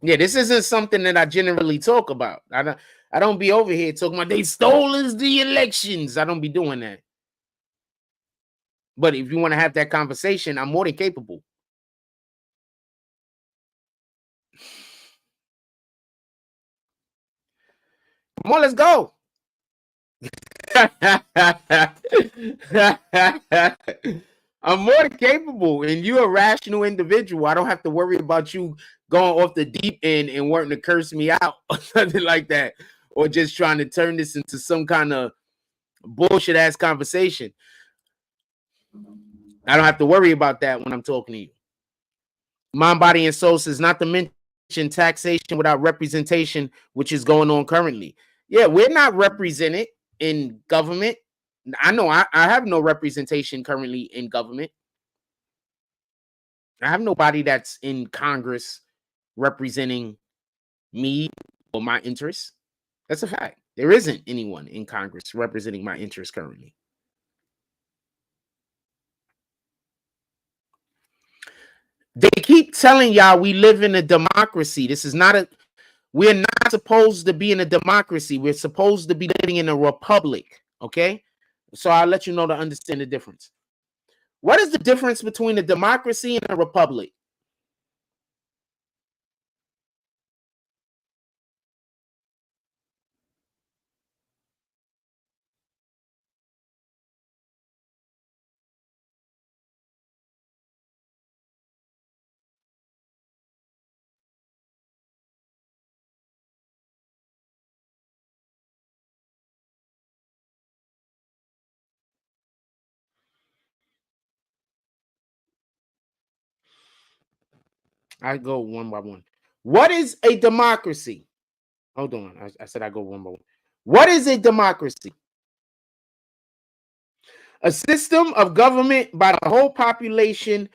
Yeah, this isn't something that I generally talk about. I don't be over here talking about they stole us the elections. I don't be doing that. But if you want to have that conversation, I'm more than capable. Come on, let's go. I'm more than capable, and you're a rational individual. I don't have to worry about you going off the deep end and wanting to curse me out or something like that, or just trying to turn this into some kind of bullshit ass conversation. I don't have to worry about that when I'm talking to you. Mind, body, and soul says, not to mention taxation without representation, which is going on currently. Yeah, we're not represented in government. I know I have no representation currently in government. I have nobody that's in Congress representing me or my interests. That's a fact. There isn't anyone in Congress representing my interests currently. They keep telling y'all we live in a democracy. This is not a, we're not supposed to be in a democracy. We're supposed to be living in a republic. Okay? So I'll let you know to understand the difference. What is the difference between a democracy and a republic? I go one by one. What is a democracy? Hold on. I said I go one by one. What is a democracy? A system of government by the whole population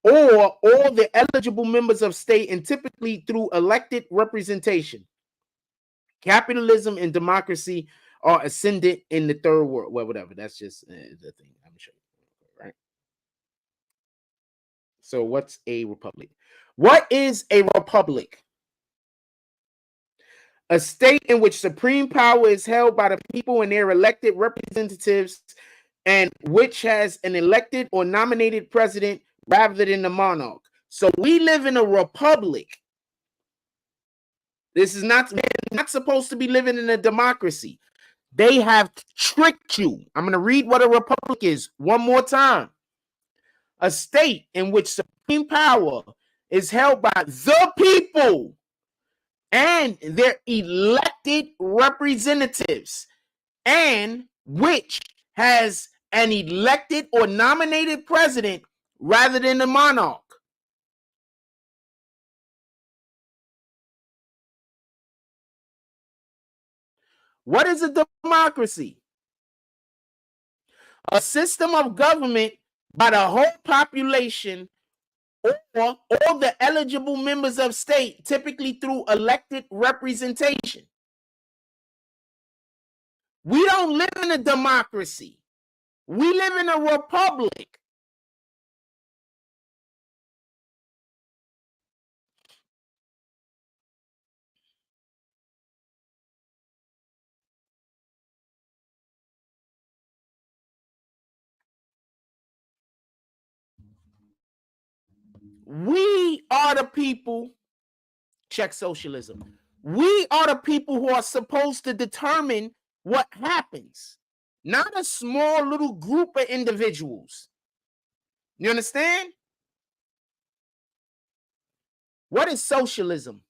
or all the eligible members of state, and typically through elected representation. Capitalism and democracy are ascendant in the third world. Well, whatever. That's just the thing. I'm sure. Right. So, what's a republic? What is a republic? A state in which supreme power is held by the people and their elected representatives, and which has an elected or nominated president rather than the monarch. So we live in a republic. This is not supposed to be living in a democracy. They have tricked you. I'm going to read what a republic is one more time. A state in which supreme power is held by the people and their elected representatives, and which has an elected or nominated president rather than the monarch. What is a democracy? A system of government by the whole population or all the eligible members of state, typically through elected representation. We don't live in a democracy. We live in a republic. We are the people, check socialism. We are the people who are supposed to determine what happens, not a small little group of individuals. You understand? What is socialism?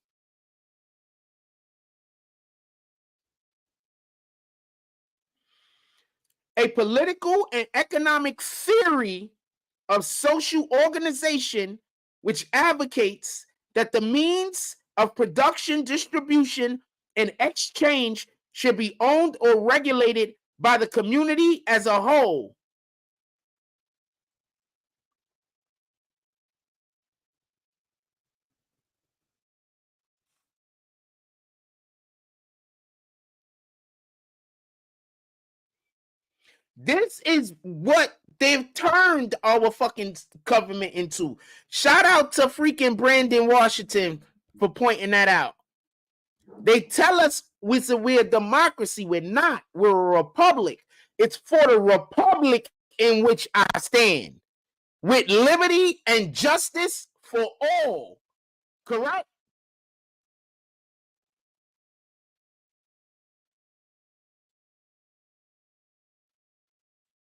A political and economic theory of social organization which advocates that the means of production, distribution, and exchange should be owned or regulated by the community as a whole. This is what they've turned our fucking government into. Shout out to freaking Brandon Washington for pointing that out. They tell us we're a democracy. We're not. We're a republic. It's for the republic in which I stand, with liberty and justice for all. Correct?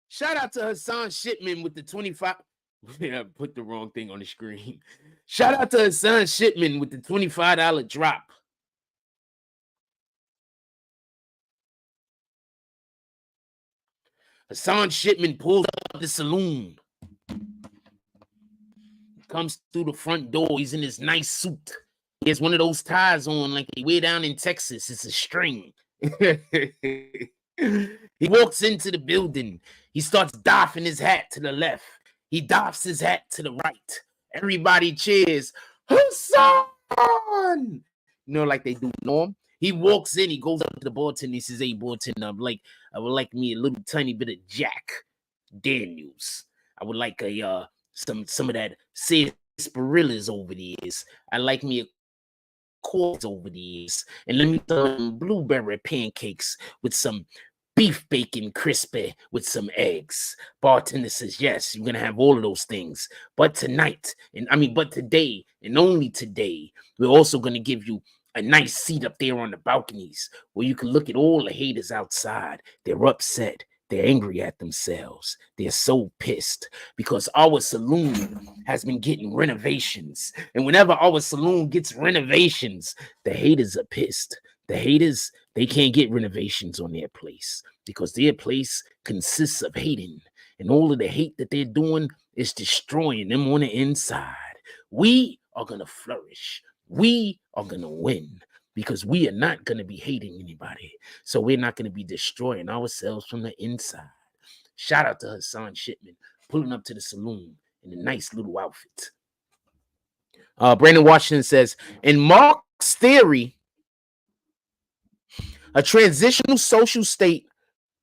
Shout out to Hassan Shipman with the 25. Yeah, put the wrong thing on the screen. Shout out to Hassan Shipman with the $25 drop. Hassan Shipman pulls up the saloon. Comes through the front door. He's in his nice suit. He has one of those ties on like they wear down in Texas. It's a string. He walks into the building. He starts doffing his hat to the left. He doffs his hat to the right. Everybody cheers. Hassan! You know, like they do Norm. He walks in, he goes up to the bartender, he says, "Hey, bartender, I would like me a little tiny bit of Jack Daniels. I would like a some of that sarsaparillas over these. I like me a quartz over these. And let me some blueberry pancakes with some beef bacon crispy with some eggs." Bartender says, "Yes, you're gonna have all of those things. But tonight, but today, and only today, we're also gonna give you a nice seat up there on the balconies where you can look at all the haters outside. They're upset. They're angry at themselves. They're so pissed because our saloon has been getting renovations. And whenever our saloon gets renovations, the haters are pissed. The haters, they can't get renovations on their place because their place consists of hating. And all of the hate that they're doing is destroying them on the inside. We are going to flourish. We are going to win because we are not going to be hating anybody. So we're not going to be destroying ourselves from the inside." Shout out to Hassan Shipman pulling up to the saloon in a nice little outfit. Brandon Washington says, in Marx's theory, a transitional social state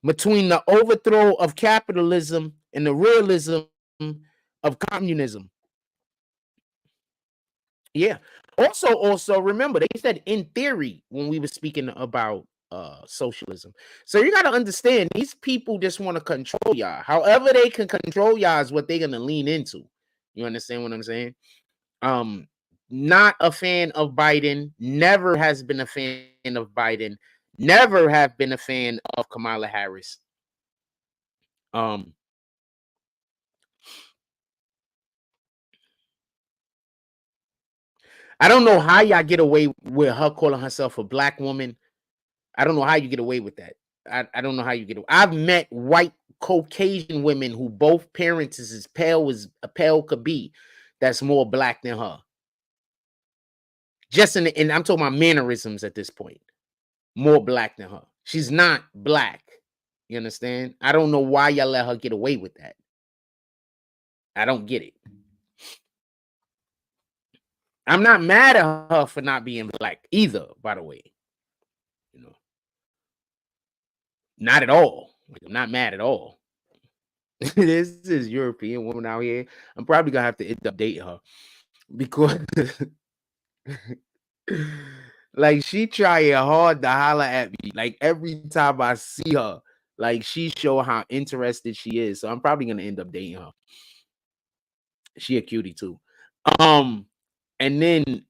between the overthrow of capitalism and the realism of communism. Yeah. Also remember, they said in theory when we were speaking about socialism. So you got to understand, these people just want to control y'all. However they can control y'all is what they're going to lean into. You understand what I'm saying? Not a fan of Biden, never has been a fan of Biden, never have been a fan of Kamala Harris. I don't know how y'all get away with her calling herself a black woman. I don't know how you get away with that. I don't know how you get away. I've met white Caucasian women who both parents is as pale as a pale could be. That's more black than her. Just and I'm talking about mannerisms at this point. More black than her. She's not black. You understand? I don't know why y'all let her get away with that. I don't get it. I'm not mad at her for not being black either, by the way. You know, not at all. I'm not mad at all. This is European woman out here. I'm probably gonna have to end up dating her because like she trying hard to holler at me. Like every time I see her, like she show how interested she is. So I'm probably gonna end up dating her. She a cutie too. And then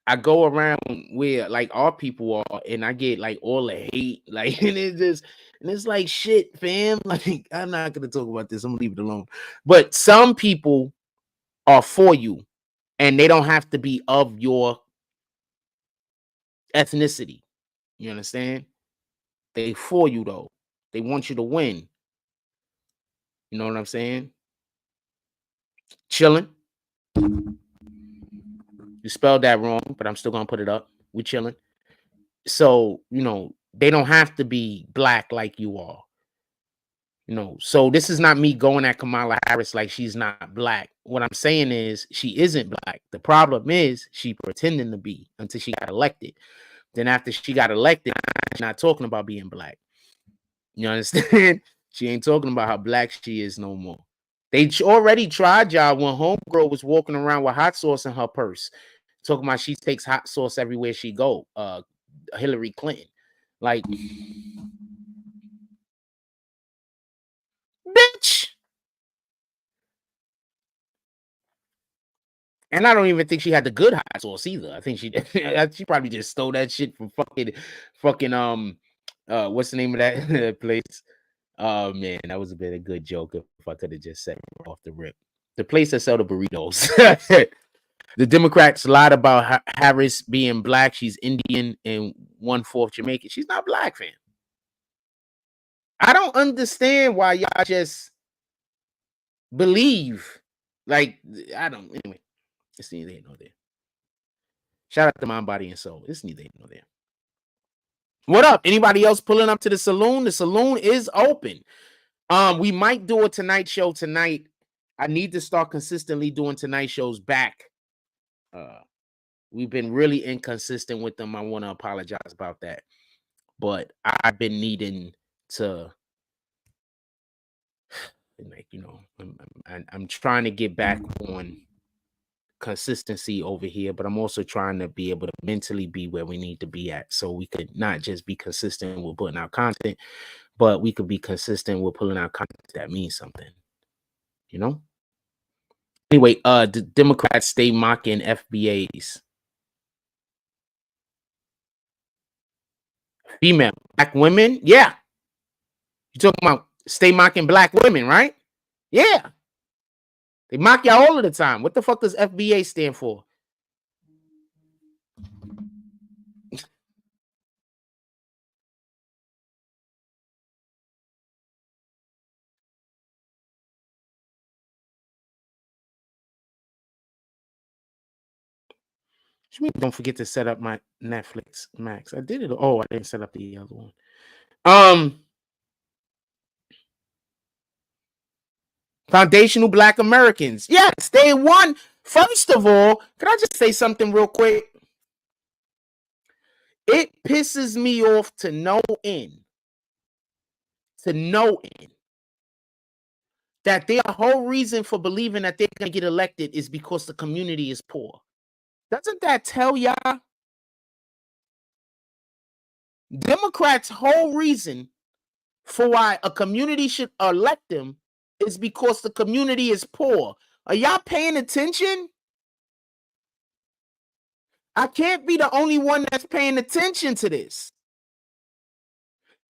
I go around where like our people are, and I get like all the hate, like, and it's like shit, fam. Like, I'm not gonna talk about this. I'm gonna leave it alone. But some people are for you, and they don't have to be of your ethnicity. You understand? They for you though. They want you to win. You know what I'm saying? Chilling. You spelled that wrong, but I'm still gonna put it up. We chilling. So, you know, they don't have to be black like you are. You know, so this is not me going at Kamala Harris like she's not black. What I'm saying is she isn't black. The problem is she pretending to be until she got elected. Then after she got elected, she's not talking about being black. You understand? She ain't talking about how black she is no more. They already tried y'all when homegirl was walking around with hot sauce in her purse, talking about she takes hot sauce everywhere she go. Hillary Clinton, like, bitch. And I don't even think she had the good hot sauce either. I think she she probably just stole that shit from fucking what's the name of that place? Oh man, that was a bit of a good joke if I could have just said it off the rip. The place that sell the burritos. The Democrats lied about Harris being black. She's Indian and 1/4 Jamaican. She's not black, fam. I don't understand why y'all just believe. Like, I don't. Anyway, it's neither here nor there. Shout out to Mind, Body, and Soul. It's neither here nor there. What up? Anybody else pulling up to the saloon? The saloon is open. We might do a Tonight Show tonight. I need to start consistently doing Tonight Shows back. We've been really inconsistent with them. I want to apologize about that. But I've been needing to, like, you know, I'm trying to get back on consistency over here, but I'm also trying to be able to mentally be where we need to be at, so we could not just be consistent with putting out content, but we could be consistent with pulling out content that means something, you know. Anyway, the Democrats stay mocking FBAs. Female black women, yeah. You talking about stay mocking black women, right? Yeah. They mock y'all all of the time. What the fuck does FBA stand for? Don't forget to set up my Netflix Max. I did it. Oh, I didn't set up the other one. Foundational Black Americans. Yes, they won. First of all, can I just say something real quick? It pisses me off to no end. To no end. That their whole reason for believing that they're going to get elected is because the community is poor. Doesn't that tell y'all? Democrats' whole reason for why a community should elect them is because the community is poor. Are y'all paying attention? I can't be the only one that's paying attention to this.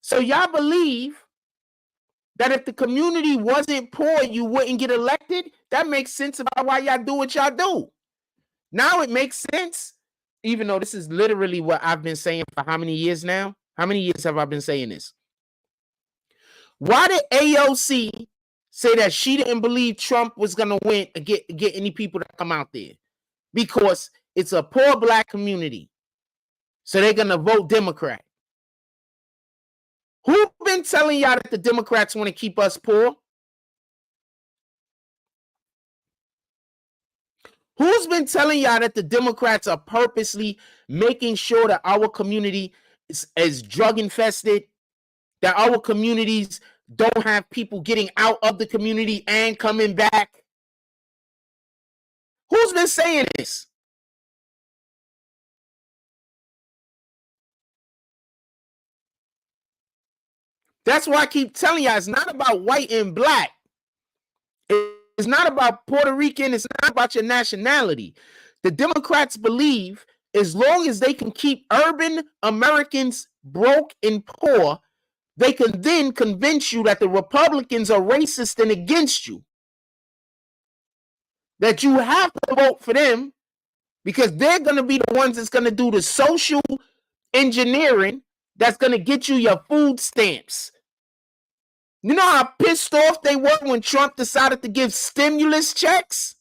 So y'all believe that if the community wasn't poor, you wouldn't get elected? That makes sense about why y'all do what y'all do. Now it makes sense, even though this is literally what I've been saying for how many years now? How many years have I been saying this? Why did AOC say that she didn't believe Trump was going to win and get any people to come out there? Because it's a poor black community. So they're going to vote Democrat. Who's been telling y'all that the Democrats want to keep us poor? Who's been telling y'all that the Democrats are purposely making sure that our community is drug infested, that our communities don't have people getting out of the community and coming back? Who's been saying this? That's why I keep telling y'all, it's not about white and black. It's not about Puerto Rican. It's not about your nationality. The Democrats believe as long as they can keep urban Americans broke and poor, they can then convince you that the Republicans are racist and against you. That you have to vote for them because they're going to be the ones that's going to do the social engineering that's going to get you your food stamps. You know how pissed off they were when Trump decided to give stimulus checks?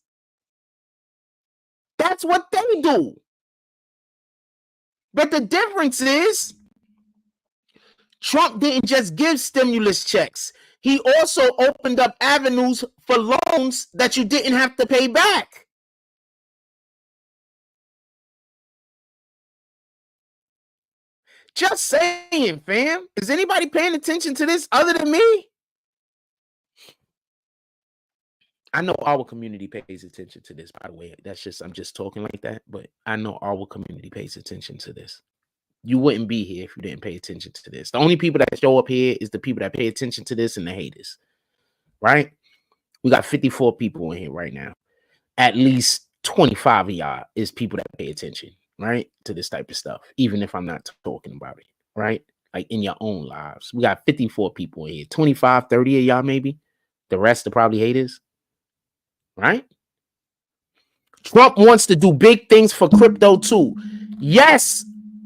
That's what they do. But the difference is Trump didn't just give stimulus checks. He also opened up avenues for loans that you didn't have to pay back. Just saying, fam. Is anybody paying attention to this other than me? I know our community pays attention to this, by the way. I'm just talking like that, but I know our community pays attention to this. You wouldn't be here if you didn't pay attention to this. The only people that show up here is the people that pay attention to this and the haters, right? We got 54 people in here right now. At least 25 of y'all is people that pay attention, right, to this type of stuff, even if I'm not talking about it, right? Like in your own lives. We got 54 people in here. 25, 30 of y'all maybe. The rest are probably haters, right? Trump wants to do big things for crypto too. Yes,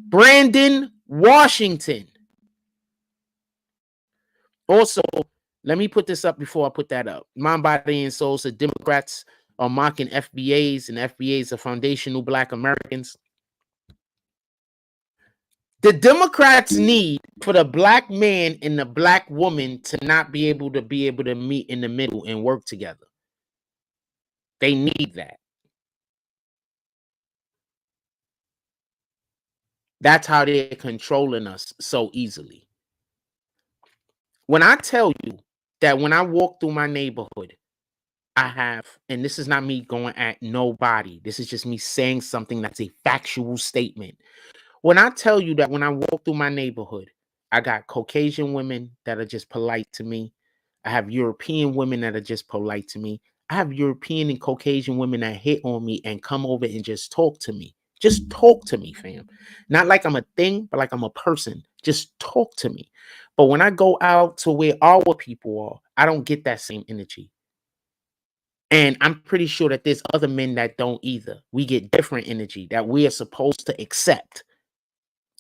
Brandon Washington. Also, let me put this up before I put that up. Mind, Body, and Soul said Democrats are mocking FBAs, and FBAs are foundational Black Americans. The Democrats need for the Black man and the Black woman to not be able to meet in the middle and work together. They need that. That's how they're controlling us so easily. When I tell you that when I walk through my neighborhood, I have, and this is not me going at nobody, this is just me saying something that's a factual statement. When I tell you that when I walk through my neighborhood, I got Caucasian women that are just polite to me. I have European women that are just polite to me. I have European and Caucasian women that hit on me and come over and just talk to me. Just talk to me, fam. Not like I'm a thing, but like I'm a person. Just talk to me. But when I go out to where our people are, I don't get that same energy. And I'm pretty sure that there's other men that don't either. We get different energy that we are supposed to accept.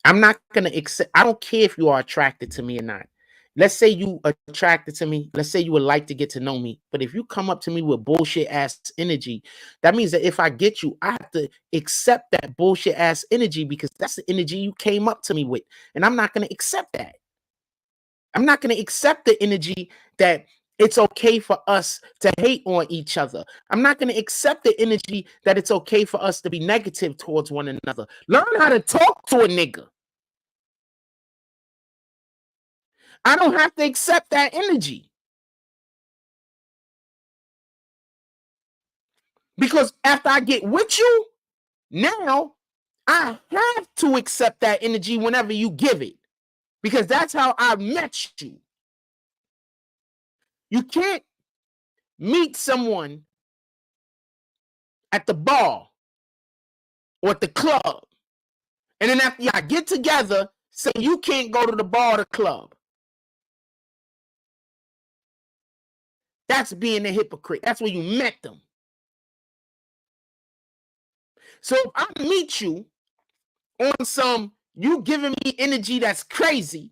I'm not going to accept. I don't care if you are attracted to me or not. Let's say you attracted to me. Let's say you would like to get to know me. But if you come up to me with bullshit ass energy, that means that if I get you, I have to accept that bullshit ass energy because that's the energy you came up to me with. And I'm not going to accept that. I'm not going to accept the energy that it's okay for us to hate on each other. I'm not going to accept the energy that it's okay for us to be negative towards one another. Learn how to talk to a nigga. I don't have to accept that energy. Because after I get with you, now I have to accept that energy whenever you give it. Because that's how I met you. You can't meet someone at the bar or at the club. And then after y'all get together, say you can't go to the bar or the club. That's being a hypocrite. That's where you met them. So if I meet you on some, you giving me energy that's crazy,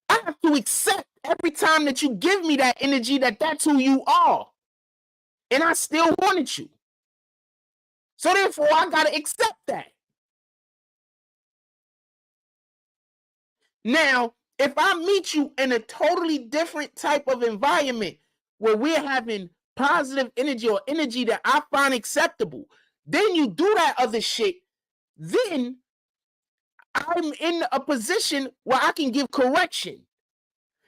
I have to accept every time that you give me that energy that that's who you are. And I still wanted you. So therefore, I got to accept that. Now, if I meet you in a totally different type of environment where we're having positive energy or energy that I find acceptable, then you do that other shit, then I'm in a position where I can give correction.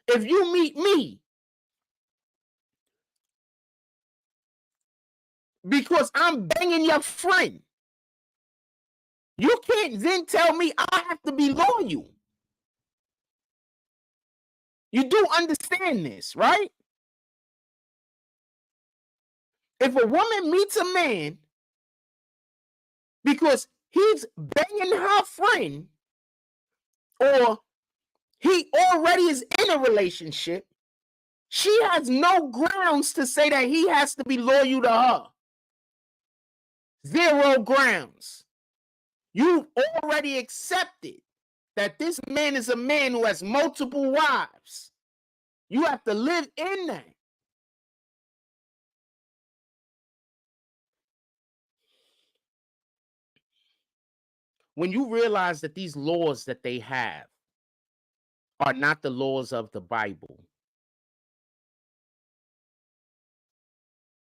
If you meet me because I'm banging your friend, you can't then tell me I have to be loyal. You do understand this, right? If a woman meets a man because he's banging her friend or he already is in a relationship, she has no grounds to say that he has to be loyal to her. Zero grounds. You've already accepted that this man is a man who has multiple wives. You have to live in that. When you realize that these laws that they have are not the laws of the Bible,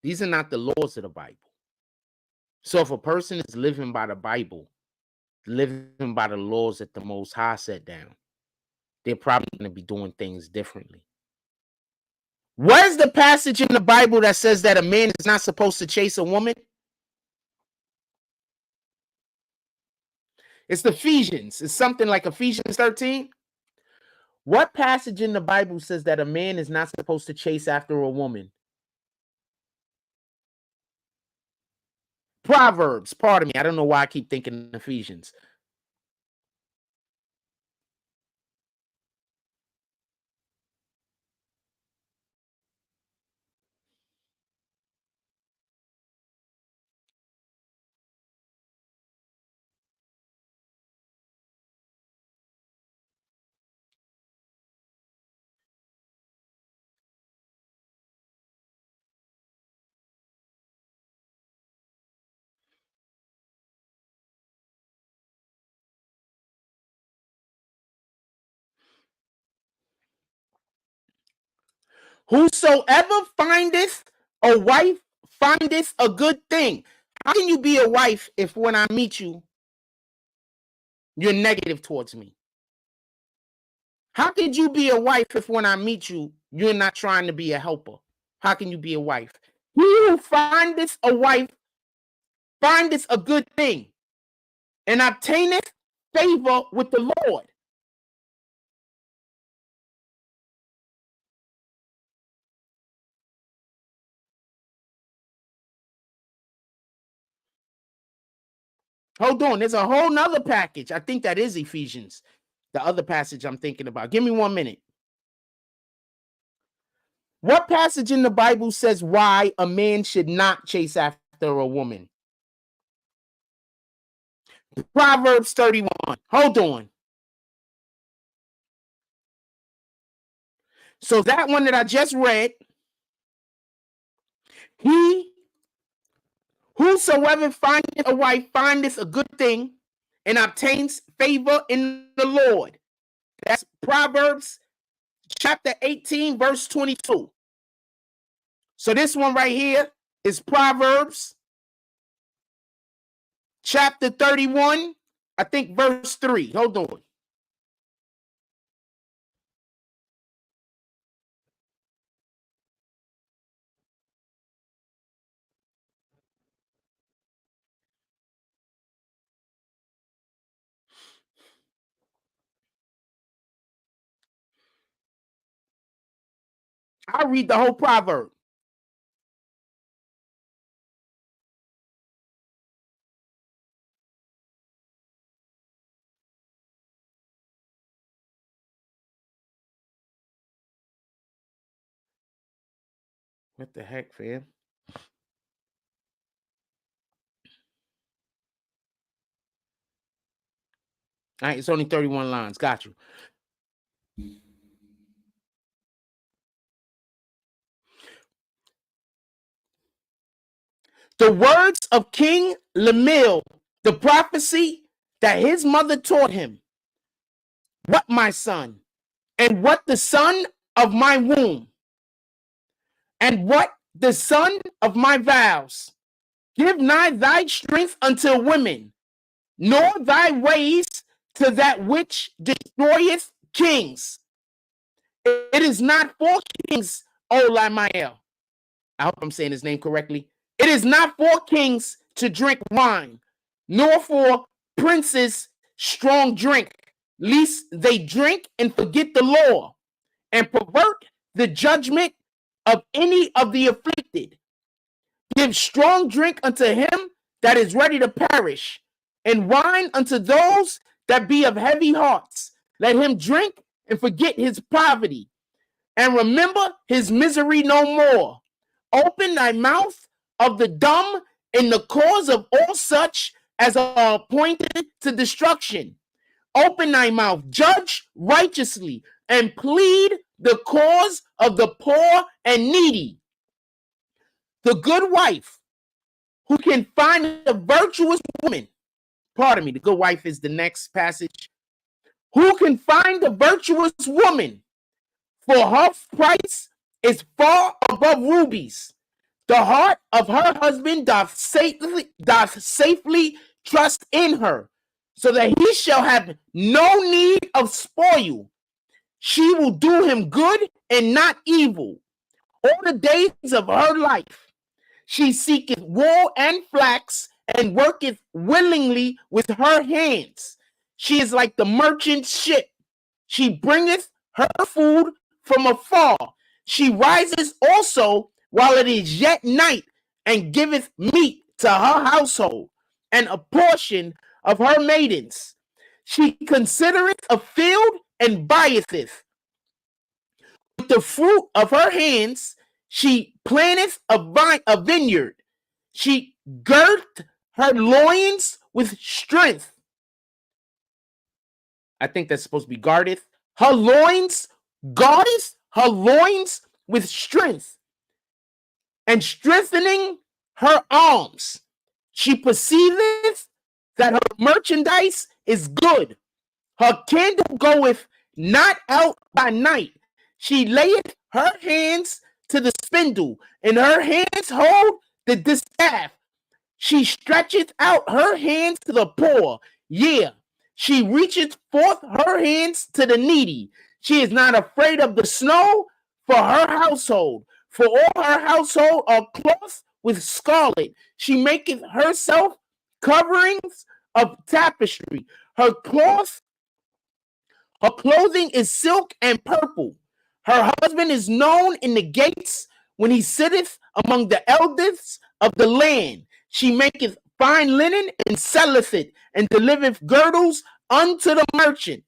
these are not the laws of the Bible. So if a person is living by the Bible, living by the laws that the Most High set down, they're probably going to be doing things differently. Where's the passage in the Bible that says that a man is not supposed to chase a woman? It's Ephesians. It's something like Ephesians 13. What passage in the Bible says that a man is not supposed to chase after a woman? Proverbs, pardon me. I don't know why I keep thinking Ephesians. Whosoever findeth a wife findeth a good thing. How can you be a wife if when I meet you, you're negative towards me? How could you be a wife if when I meet you, you're not trying to be a helper? How can you be a wife? He who findeth a wife findeth a good thing and obtaineth favor with the Lord. Hold on, there's a whole nother package. I think that is Ephesians, the other passage I'm thinking about. Give me 1 minute. What passage in the Bible says why a man should not chase after a woman? Proverbs 31. Hold on. So that one that I just read, he whosoever findeth a wife findeth a good thing and obtains favor in the Lord. That's Proverbs chapter 18, verse 22. So this one right here is Proverbs chapter 31, I think verse 3. Hold on. I'll read the whole proverb. What the heck, fam? All right, it's only 31 lines. Got you. The words of King Lemuel, the prophecy that his mother taught him. What, my son? And what the son of my womb? And what the son of my vows? Give not thy strength unto women, nor thy ways to that which destroyeth kings. It is not for kings, O Lamael. I hope I'm saying his name correctly. It is not for kings to drink wine, nor for princes strong drink, lest they drink and forget the law, and pervert the judgment of any of the afflicted. Give strong drink unto him that is ready to perish, and wine unto those that be of heavy hearts. Let him drink and forget his poverty, and remember his misery no more. Open thy mouth of the dumb in the cause of all such as are appointed to destruction. Open thy mouth, judge righteously, and plead the cause of the poor and needy. The good wife who can find a virtuous woman. Pardon me, the good wife is the next passage. Who can find a virtuous woman? For her price is far above rubies. The heart of her husband doth safely trust in her, so that he shall have no need of spoil. She will do him good and not evil all the days of her life. She seeketh wool and flax, and worketh willingly with her hands. She is like the merchant ship. She bringeth her food from afar. She rises also while it is yet night, and giveth meat to her household, and a portion of her maidens. She considereth a field, and buyeth it. With the fruit of her hands she planteth a vineyard. She girt her loins with strength. I think that's supposed to be guardeth. Her loins, guardeth her loins with strength, and strengthening her arms. She perceiveth that her merchandise is good. Her candle goeth not out by night. She layeth her hands to the spindle, and her hands hold the distaff. She stretcheth out her hands to the poor. Yeah, she reacheth forth her hands to the needy. She is not afraid of the snow for her household. For all her household are clothed with scarlet. She maketh herself coverings of tapestry. Her clothing is silk and purple. Her husband is known in the gates when he sitteth among the elders of the land. She maketh fine linen and selleth it, and delivereth girdles unto the merchant.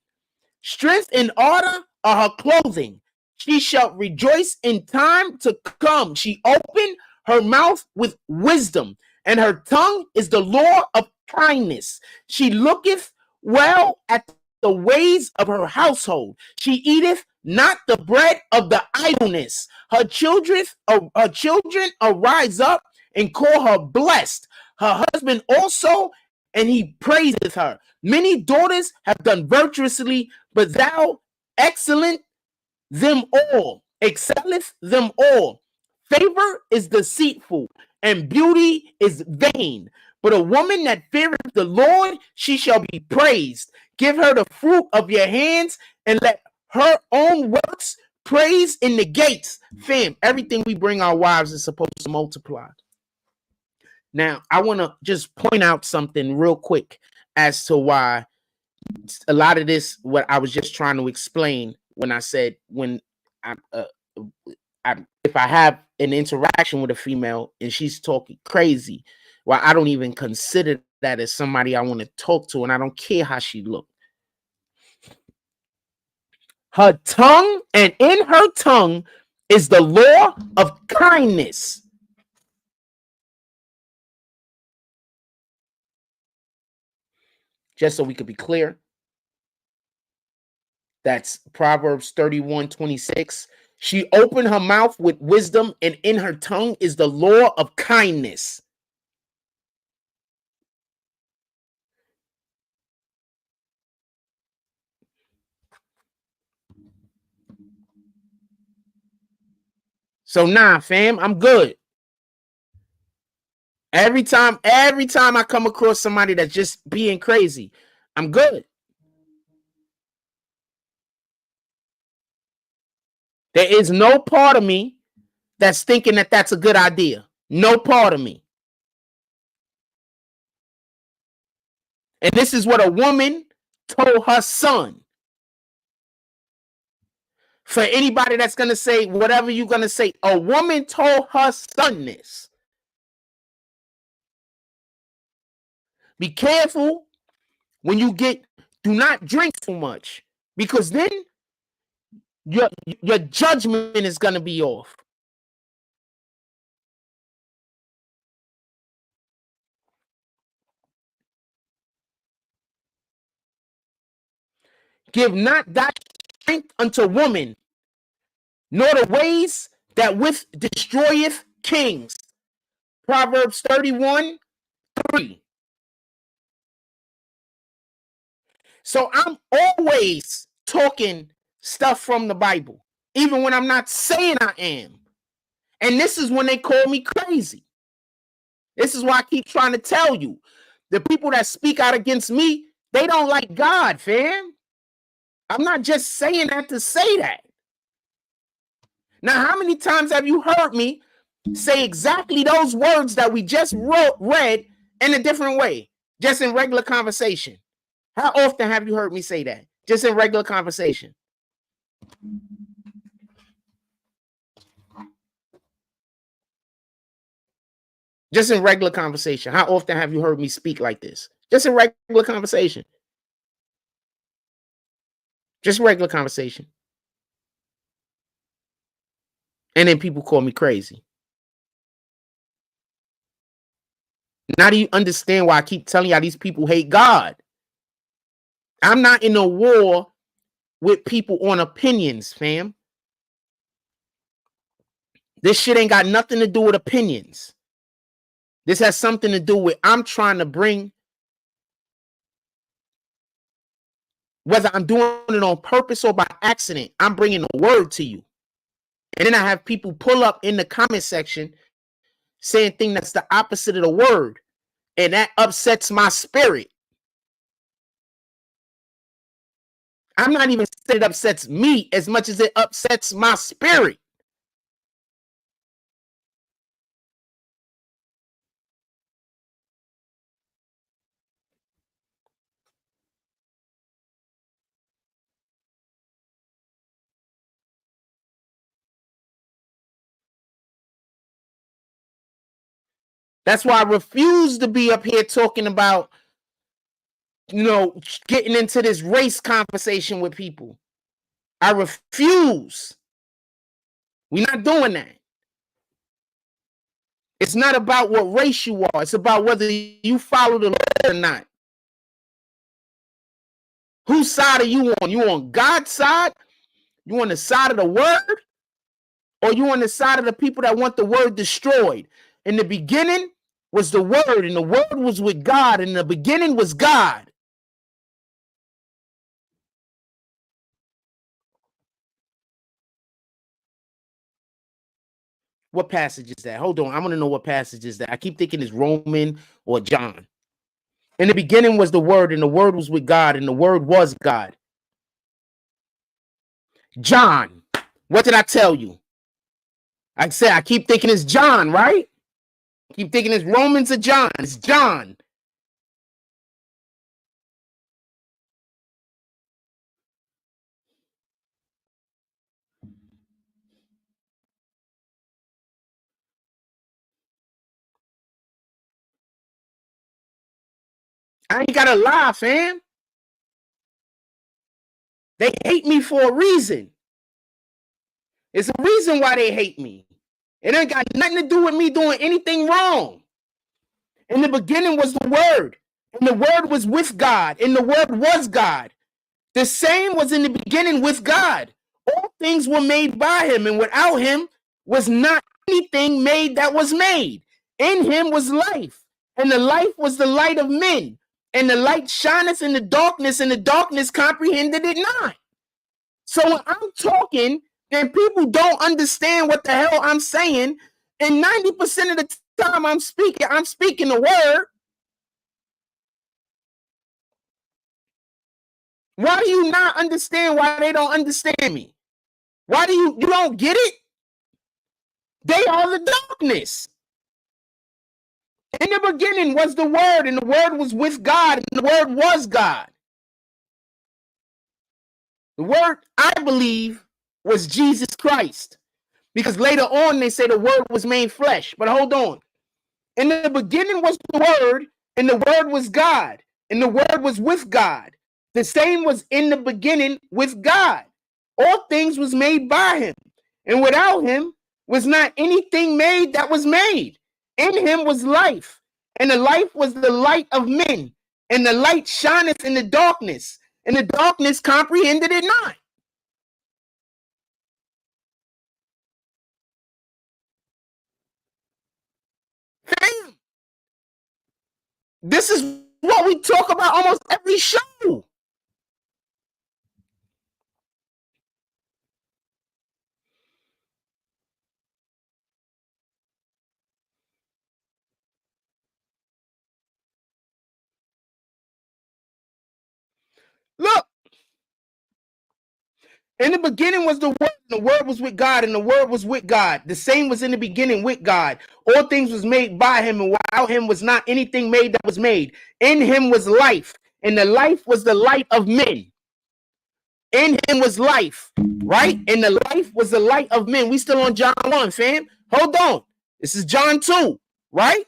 Strength and order are her clothing. She shall rejoice in time to come. She opened her mouth with wisdom, and her tongue is the law of kindness. She looketh well at the ways of her household. She eateth not the bread of the idleness. Her children arise up and call her blessed. Her husband also, and he praiseth her. Many daughters have done virtuously, but thou excellent them all, excelleth them all. Favor is deceitful, and beauty is vain. But a woman that feareth the Lord, she shall be praised. Give her the fruit of your hands, and let her own works praise in the gates. Fam, everything we bring our wives is supposed to multiply. Now, I want to just point out something real quick as to why a lot of this, what I was just trying to explain when I said, when if I have an interaction with a female and she's talking crazy, well, I don't even consider that as somebody I want to talk to, and I don't care how she looks. Her tongue, and in her tongue is the law of kindness. Just so we could be clear, that's Proverbs 31:26. She opened her mouth with wisdom, and in her tongue is the law of kindness. So nah, fam, I'm good. Every time I come across somebody that's just being crazy, I'm good. There is no part of me that's thinking that that's a good idea. No part of me. And this is what a woman told her son. For anybody that's going to say whatever you're going to say, a woman told her son this. Be careful when you do not drink too much, because then your judgment is going to be off. Give not thy strength unto woman, nor the ways that with destroyeth kings. Proverbs 31:3. So I'm always talking stuff from the Bible, even when I'm not saying I am. And this is when they call me crazy. This is why I keep trying to tell you, the people that speak out against me, they don't like God, fam. I'm not just saying that to say that. Now, how many times have you heard me say exactly those words that we just read in a different way, just in regular conversation? How often have you heard me say that, just in regular conversation? Just in regular conversation. How often have you heard me speak like this? Just in regular conversation. Just regular conversation. And then people call me crazy. Now do you understand why I keep telling y'all these people hate God? I'm not in a war with people on opinions, fam. This shit ain't got nothing to do with opinions. This has something to do with I'm trying to bring, whether I'm doing it on purpose or by accident, I'm bringing a word to you. And then I have people pull up in the comment section saying things that's the opposite of the word. And that upsets my spirit. I'm not even saying it upsets me as much as it upsets my spirit. That's why I refuse to be up here talking about, getting into this race conversation with people. I refuse. We're not doing that. It's not about what race you are. It's about whether you follow the Lord or not. Whose side are you on? You on God's side? You on the side of the word? Or you on the side of the people that want the word destroyed? In the beginning was the word, and the word was with God, and the beginning was God. What passage is that? Hold on. I want to know what passage is that. I keep thinking it's Roman or John. In the beginning was the word, and the word was with God, and the word was God. John. What did I tell you? I said I keep thinking it's John, right? I keep thinking it's Romans or John. It's John. I ain't gotta lie, fam. They hate me for a reason. It's a reason why they hate me. It ain't got nothing to do with me doing anything wrong. In the beginning was the word, and the word was with God, and the word was God. The same was in the beginning with God. All things were made by him, and without him was not anything made that was made. In him was life, and the life was the light of men. And the light shineth in the darkness, and the darkness comprehended it not. So when I'm talking and people don't understand what the hell I'm saying, and 90% of the time I'm speaking the word. Why do you not understand why they don't understand me? Why do you don't get it? They are the darkness. In the beginning was the word, and the word was with God, and the word was God. The word, I believe, was Jesus Christ. Because later on they say the word was made flesh. But hold on. In the beginning was the word, and the word was God, and the word was with God. The same was in the beginning with God. All things was made by him, and without him was not anything made that was made. In him was life, and the life was the light of men, and the light shineth in the darkness, and the darkness comprehended it not. Fam, this is what we talk about almost every show. Look, in the beginning was the word, and the word was with God, and the word was with God. The same was in the beginning with God. All things was made by him, and without him was not anything made that was made. In him was life, and the life was the light of men. In him was life, right? And the life was the light of men. We still on John 1, fam. Hold on. This is John 2, right?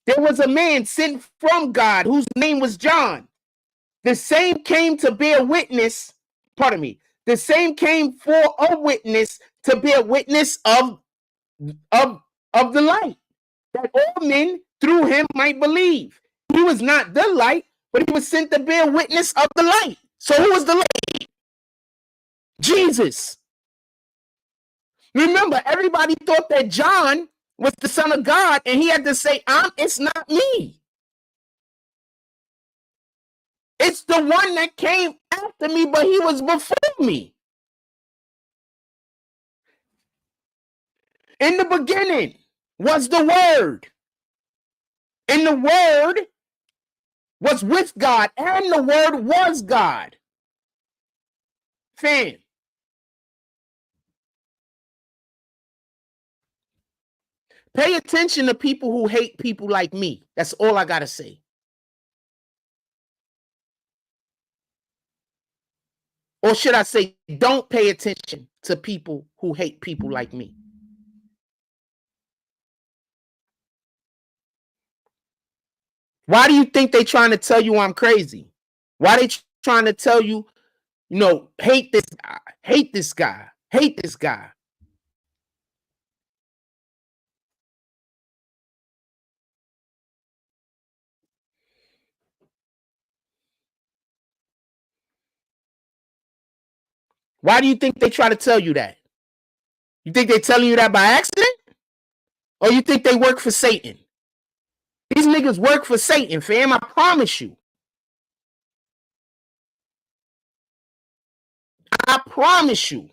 There was a man sent from God whose name was John. The same came to bear witness, pardon me, the same came for a witness to bear witness of the light, that all men through him might believe. He was not the light, but he was sent to bear witness of the light. So who was the light? Jesus. Remember, everybody thought that John was the son of God, and he had to say, it's not me. It's the one that came after me, but he was before me. In the beginning was the Word, and the Word was with God, and the Word was God. Fam. Pay attention to people who hate people like me. That's all I gotta say. Or should I say, don't pay attention to people who hate people like me. Why do you think they trying to tell you I'm crazy? Why they trying to tell you, you know, hate this guy, hate this guy, hate this guy? Why do you think they try to tell you that? You think they're telling you that by accident? Or you think they work for Satan? These niggas work for Satan, fam. I promise you. I promise you.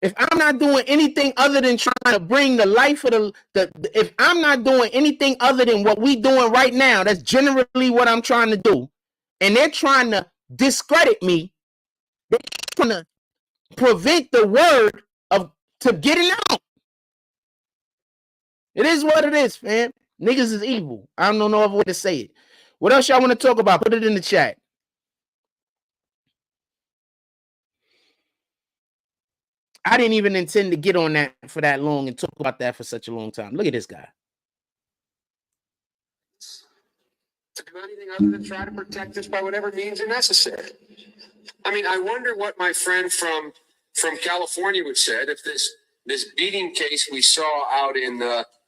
If I'm not doing anything other than trying to bring the life of if I'm not doing anything other than what we doing right now, that's generally what I'm trying to do. And they're trying to discredit me. They're trying to prevent the word to getting out. It is what it is, fam. Niggas is evil. I don't know no other way to say it. What else y'all want to talk about? Put it in the chat. I didn't even intend to get on that for that long and talk about that for such a long time. Look at this guy. To do anything other than try to protect us by whatever means are necessary. I mean, I wonder what my friend from California would say if this beating case we saw out in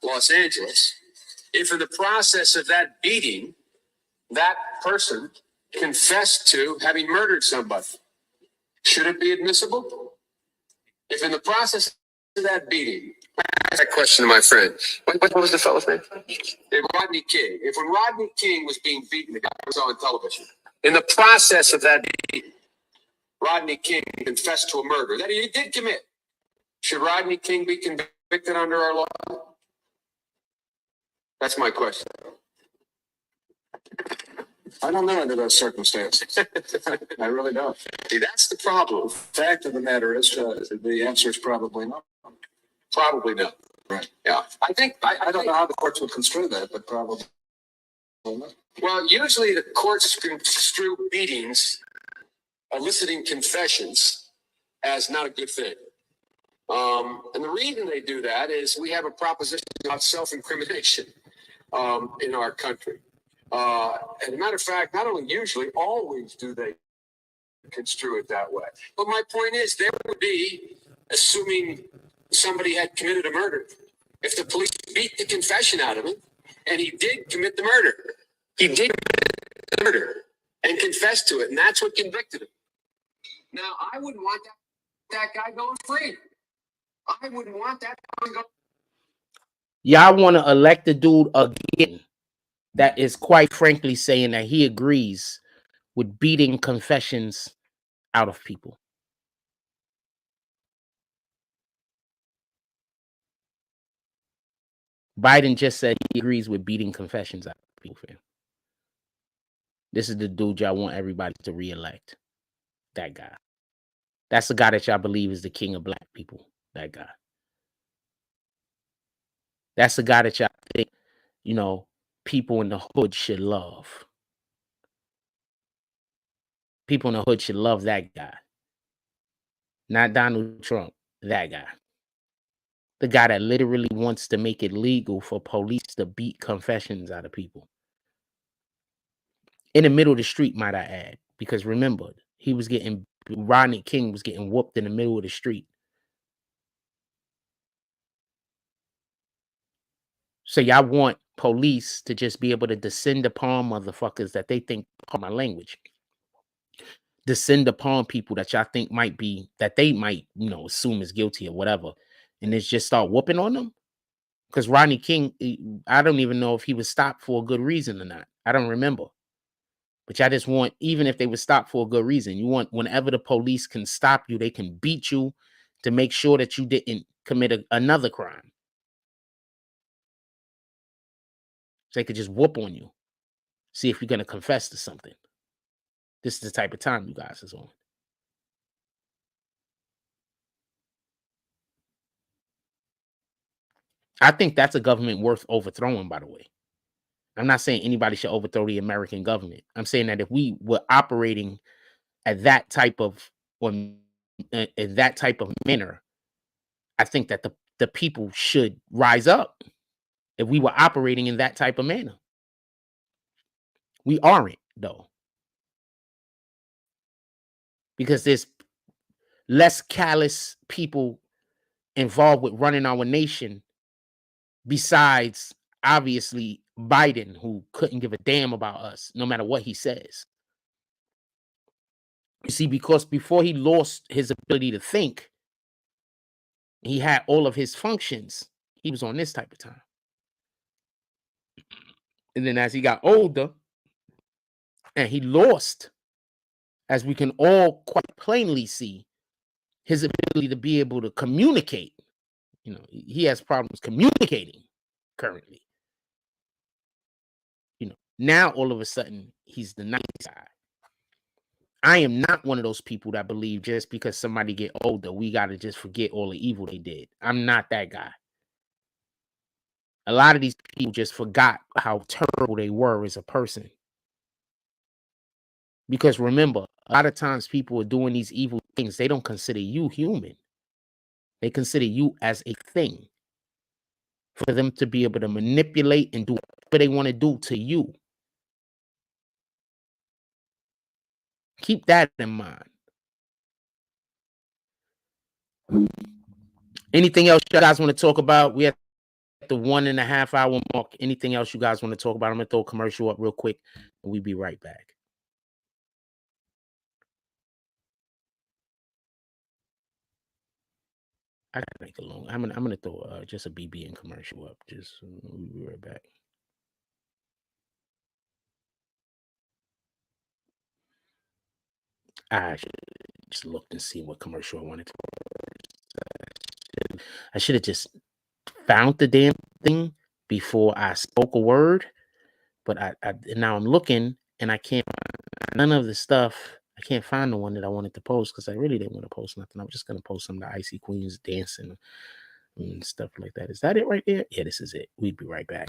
Los Angeles, if in the process of that beating, that person confessed to having murdered somebody. Should it be admissible? If in the process of that beating, I asked that question to my friend. What was the fellow's name? Rodney King. If when Rodney King was being beaten, the guy was on television. In the process of that beating, Rodney King confessed to a murder that he did commit. Should Rodney King be convicted under our law? That's my question. I don't know under those circumstances. I really don't. See, that's the problem. The fact of the matter is, the answer is probably no. Probably no. Right. Yeah. I think I don't know how the courts would construe that, but probably. Well, usually the courts construe beatings, eliciting confessions, as not a good thing. And the reason they do that is we have a proposition about self-incrimination in our country. As a matter of fact, not only usually, always do they construe it that way. But my point is, there would be, assuming somebody had committed a murder, if the police beat the confession out of him, and he did commit the murder, he did commit the murder and confessed to it, and that's what convicted him. Now, I wouldn't want that guy going free. I wouldn't want that guy going. Y'all want to elect the dude again that is quite frankly saying that he agrees with beating confessions out of people. Biden just said he agrees with beating confessions out of people. This is the dude y'all want everybody to reelect. That guy. That's the guy that y'all believe is the king of black people. That guy. That's the guy that y'all think, you know, people in the hood should love. People in the hood should love that guy. Not Donald Trump. That guy. The guy that literally wants to make it legal for police to beat confessions out of people. In the middle of the street, might I add. Because remember, Rodney King was getting whooped in the middle of the street. So y'all want police to just be able to descend upon motherfuckers that they think, pardon my language, descend upon people that y'all think might be, that they might, you know, assume is guilty or whatever, and then just start whooping on them? Because Rodney King, I don't even know if he was stopped for a good reason or not. I don't remember. But y'all just want, even if they were stopped for a good reason, you want, whenever the police can stop you, they can beat you, to make sure that you didn't commit another crime. So they could just whoop on you, see if you're going to confess to something. This is the type of time you guys is on. I think that's a government worth overthrowing, by the way. I'm not saying anybody should overthrow the American government. I'm saying that if we were operating at that type of, or in that type of manner, I think that the people should rise up. If we were operating in that type of manner, we aren't, though, because there's less callous people involved with running our nation, besides obviously Biden, who couldn't give a damn about us no matter what he says. You see, because before he lost his ability to think, he had all of his functions, he was on this type of time. And then as he got older and he lost, as we can all quite plainly see, his ability to be able to communicate. You know, he has problems communicating currently. You know, now all of a sudden he's the nice guy. I am not one of those people that believe just because somebody get older, we got to just forget all the evil they did. I'm not that guy. A lot of these people just forgot how terrible they were as a person. Because remember, a lot of times people are doing these evil things. They don't consider you human. They consider you as a thing for them to be able to manipulate and do whatever they want to do to you. Keep that in mind. Anything else you guys want to talk about? We have the 1.5 hour mark. Anything else you guys want to talk about? I'm going to throw a commercial up real quick and we'll be right back. I gotta make it long. I'm gonna throw just a BBN commercial up. Just we'll be right back. I should just looked and see what commercial I wanted to. I should have just found the damn thing before I spoke a word. But I now I'm looking and I can't find none of the stuff. I can't find the one that I wanted to post because I really didn't want to post nothing. I was just gonna post some of the Icy Queens dancing and stuff like that. Is that it right there? Yeah, this is it. We'll be right back.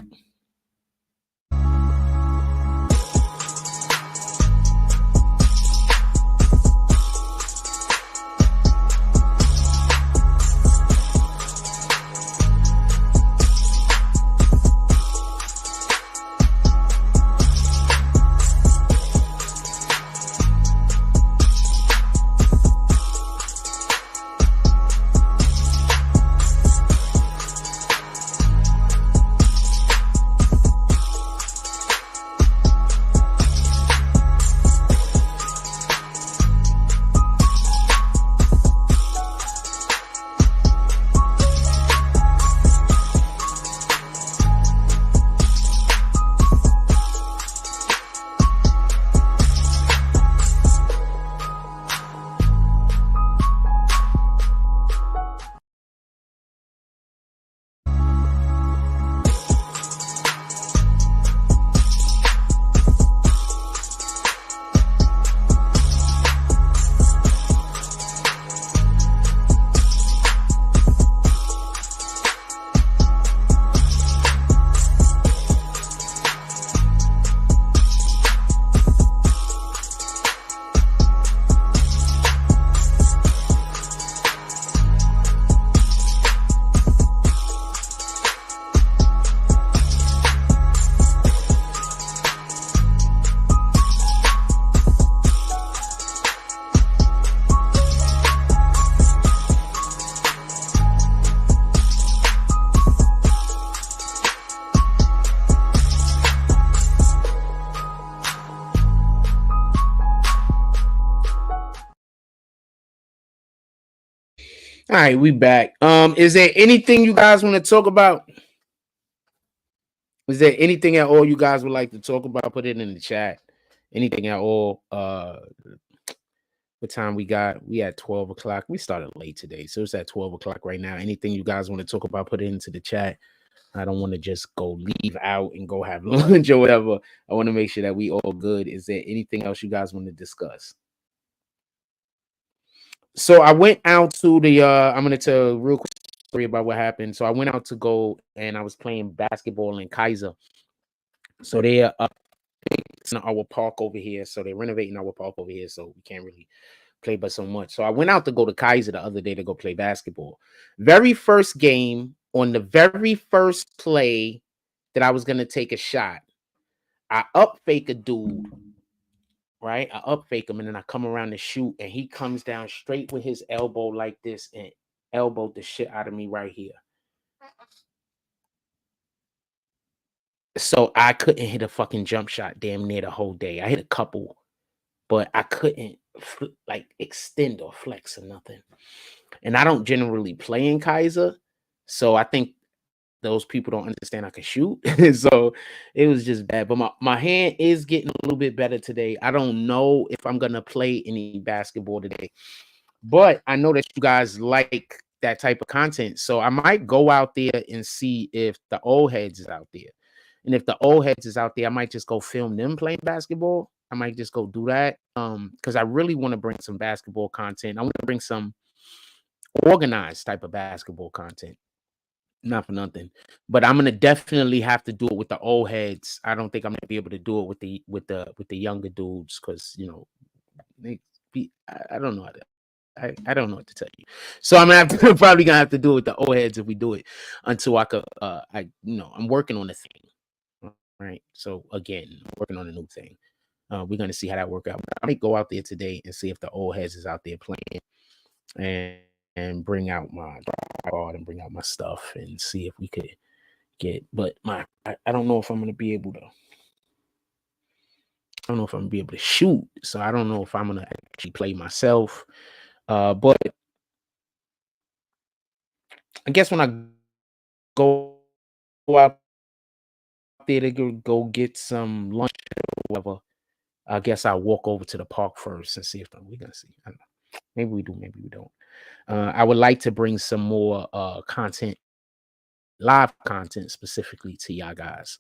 All right, we back. Is there anything you guys want to talk about? Is there anything at all you guys would like to talk about? Put it in the chat. Anything at all. What What time we got? We at 12 o'clock. We started late today, so it's at 12 o'clock right now. Anything you guys want to talk about, put it into the chat. I don't want to just go leave out and go have lunch or whatever. I want to make sure that we all good. Is there anything else you guys want to discuss? So I went out to the I'm gonna tell a real quick story about what happened. So I went out to go and I was playing basketball in Kaiser. So they're in our park over here. So they're renovating our park over here. So we can't really play but so much. So I went out to go to Kaiser the other day to go play basketball. Very first game, on the very first play that I was gonna take a shot, I up fake a dude, right? I up fake him and then I come around to shoot and he comes down straight with his elbow like this and elbowed the shit out of me right here. So I couldn't hit a fucking jump shot damn near the whole day. I hit a couple, but I couldn't like extend or flex or nothing. And I don't generally play in Kaiser, so I think those people don't understand I can shoot. So it was just bad. But my hand is getting a little bit better today. I don't know if I'm gonna play any basketball today, but I know that you guys like that type of content. So I might go out there and see if the old heads is out there. And if the old heads is out there, I might just go film them playing basketball. I might just go do that. Because I really want to bring some basketball content. I want to bring some organized type of basketball content. Not for nothing. But I'm gonna definitely have to do it with the old heads. I don't think I'm gonna be able to do it with the younger dudes because you know I don't know how to I don't know what to tell you. So I'm probably gonna have to do it with the old heads if we do it until I could I'm working on the thing. Right. So again, working on a new thing. We're gonna see how that work out. I might go out there today and see if the old heads is out there playing and bring out my card and bring out my stuff and see if we could get. But I don't know if I'm gonna be able to. I don't know if I'm gonna be able to shoot. So I don't know if I'm gonna actually play myself. But I guess when I go out there to go get some lunch or whatever, I guess I'll walk over to the park first and see if we're gonna see. I don't know. Maybe we do, maybe we don't. I would like to bring some more content, live content specifically to y'all guys.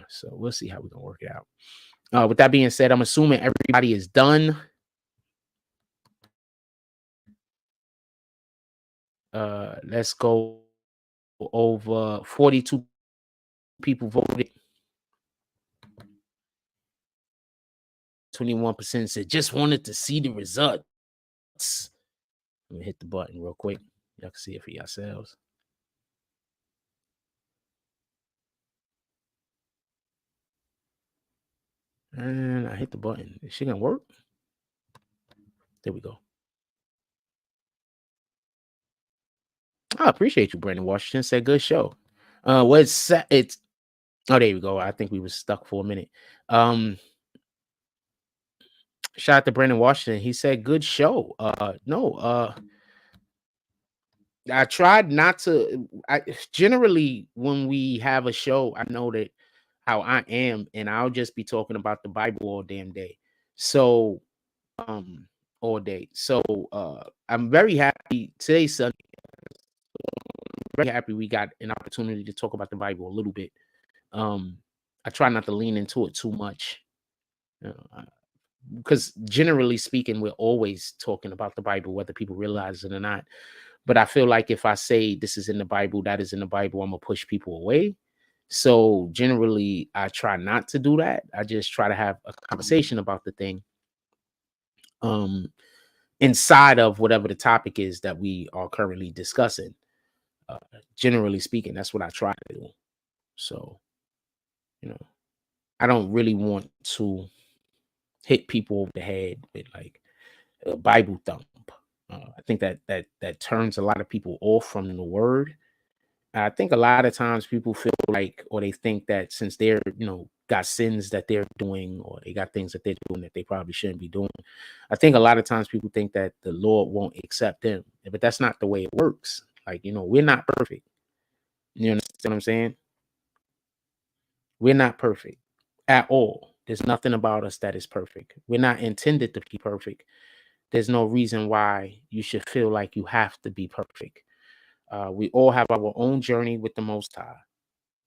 So we'll see how we're gonna work it out. With that being said, I'm assuming everybody is done. Let's go over 42 people voted. 21% said just wanted to see the results. Let me hit the button real quick. Y'all can see it for yourselves. And I hit the button. Is she gonna work? There we go. I appreciate you, Brandon Washington. Said good show. It's oh, there you go. I think we were stuck for a minute. Shout out to Brandon Washington. He said good show. I tried not to. I generally when we have a show, I know that how I am, and I'll just be talking about the Bible all damn day. So all day. So I'm very happy today's Sunday. Very happy we got an opportunity to talk about the Bible a little bit. I try not to lean into it too much. Because generally speaking, we're always talking about the Bible, whether people realize it or not. But I feel like if I say this is in the Bible, that is in the Bible, I'm gonna push people away. So generally, I try not to do that. I just try to have a conversation about the thing. Inside of whatever the topic is that we are currently discussing. Generally speaking, that's what I try to do. So, I don't really want to hit people over the head with like a Bible thump. I think that turns a lot of people off from the word. I think a lot of times people feel like, or they think that since they're, got sins that they're doing, or they got things that they're doing that they probably shouldn't be doing. I think a lot of times people think that the Lord won't accept them, but that's not the way it works. Like, we're not perfect. You understand what I'm saying? We're not perfect at all. There's nothing about us that is perfect. We're not intended to be perfect. there's no reason why you should feel like you have to be perfect. We all have our own journey with the Most High.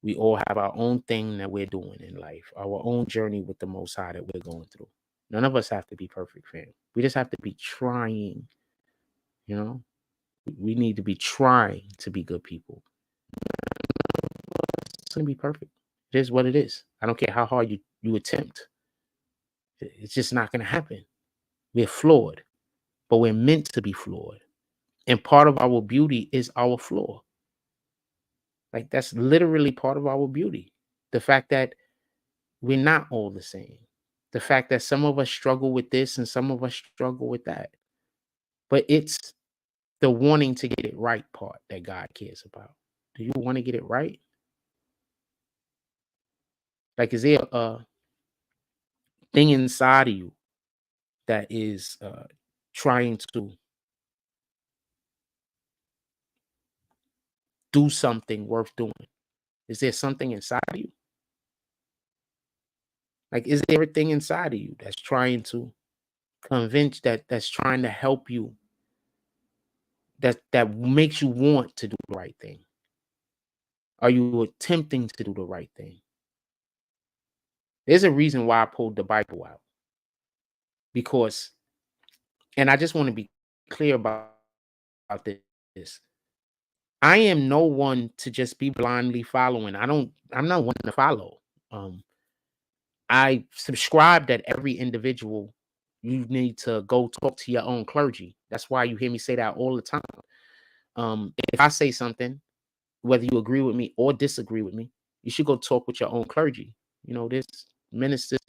We all have our own thing that we're doing in life, our own journey with the Most High that we're going through. None of us have to be perfect, fam. We just have to be trying, you know? We need to be trying to be good people. It's going to be perfect. It is what it is. I don't care how hard you attempt. It's just not going to happen. We're flawed, but we're meant to be flawed. And part of our beauty is our flaw. Like, that's literally part of our beauty. The fact that we're not all the same. The fact that some of us struggle with this and some of us struggle with that. But it's the wanting to get it right part that God cares about. Do you want to get it right? Like, is there a thing inside of you that is trying to do something worth doing? Is there something inside of you? Like, is there everything inside of you that's trying to convince that's trying to help you, that makes you want to do the right thing? Are you attempting to do the right thing? There's a reason why I pulled the Bible out. Because, and I just want to be clear about this. I am no one to just be blindly following. I'm not one to follow. I subscribe that every individual, you need to go talk to your own clergy. That's why you hear me say that all the time. If I say something, whether you agree with me or disagree with me, you should go talk with your own clergy. You know, there's ministers,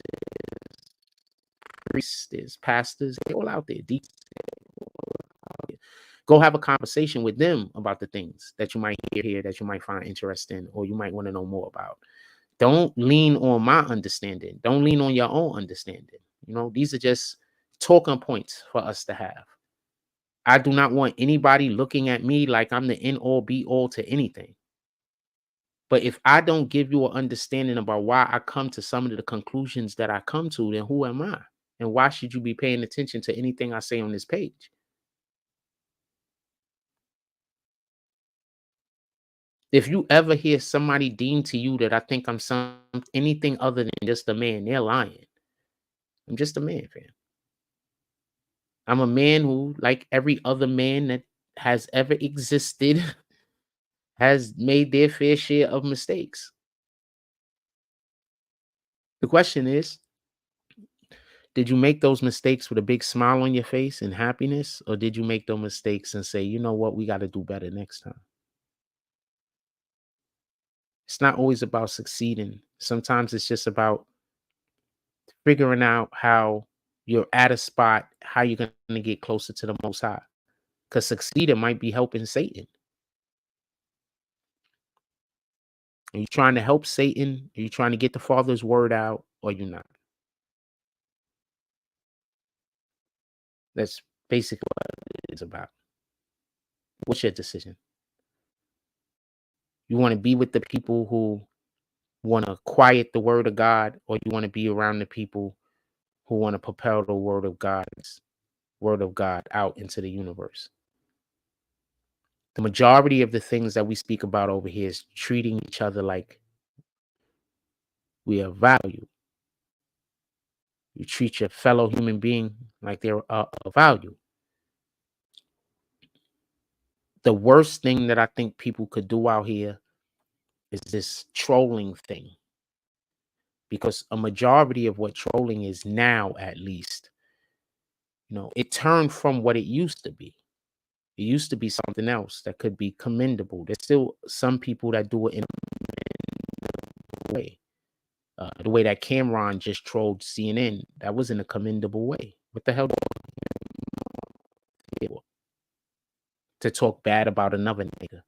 priests, there's pastors, they're all out there. Go have a conversation with them about the things that you might hear here, that you might find interesting, or you might want to know more about. Don't lean on my understanding. Don't lean on your own understanding. You know, these are just talking points for us to have. I do not want anybody looking at me like I'm the end all be all to anything. But if I don't give you an understanding about why I come to some of the conclusions that I come to, then who am I? And why should you be paying attention to anything I say on this page? If you ever hear somebody deem to you that I think I'm anything other than just a man, they're lying. I'm just a man, fam. I'm a man who, like every other man that has ever existed, has made their fair share of mistakes. The question is, did you make those mistakes with a big smile on your face and happiness? Or did you make those mistakes and say, you know what, we got to do better next time? It's not always about succeeding. Sometimes it's just about figuring out how you're at a spot, how you're going to get closer to the Most High. Because succeeding might be helping Satan. Are you trying to help Satan? Are you trying to get the Father's word out? Or you're not? That's basically what it's about. What's your decision? You want to be with the people who want to quiet the word of God, or you want to be around the people who want to propel the word of God out into the universe? The majority of the things that we speak about over here is treating each other like we are valued. You treat your fellow human being like they're of value. The worst thing that I think people could do out here is this trolling thing. Because a majority of what trolling is now, at least, you know, it turned from what it used to be. It used to be something else that could be commendable. There's still some people that do it in a way. The way that Cameron just trolled CNN, that was in a commendable way. What the hell? To talk bad about another nigga.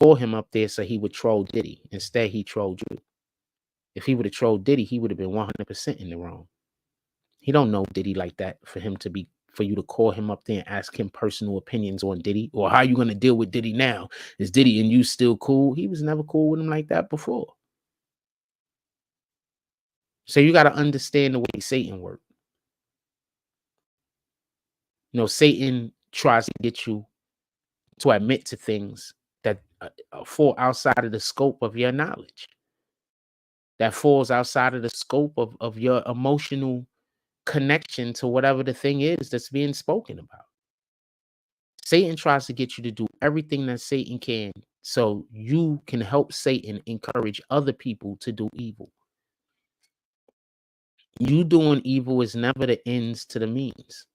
Call him up there so he would troll Diddy. Instead, he trolled you. If he would have trolled Diddy, he would have been 100% in the wrong. He don't know Diddy like that for you to call him up there and ask him personal opinions on Diddy, or how you going to deal with Diddy now? Is Diddy and you still cool? He was never cool with him like that before. So you got to understand the way Satan works. Satan tries to get you to admit to things that fall outside of the scope of your knowledge, that falls outside of the scope of your emotional connection to whatever the thing is that's being spoken about. Satan tries to get you to do everything that Satan can so you can help Satan encourage other people to do evil. You doing evil is never the ends to the means.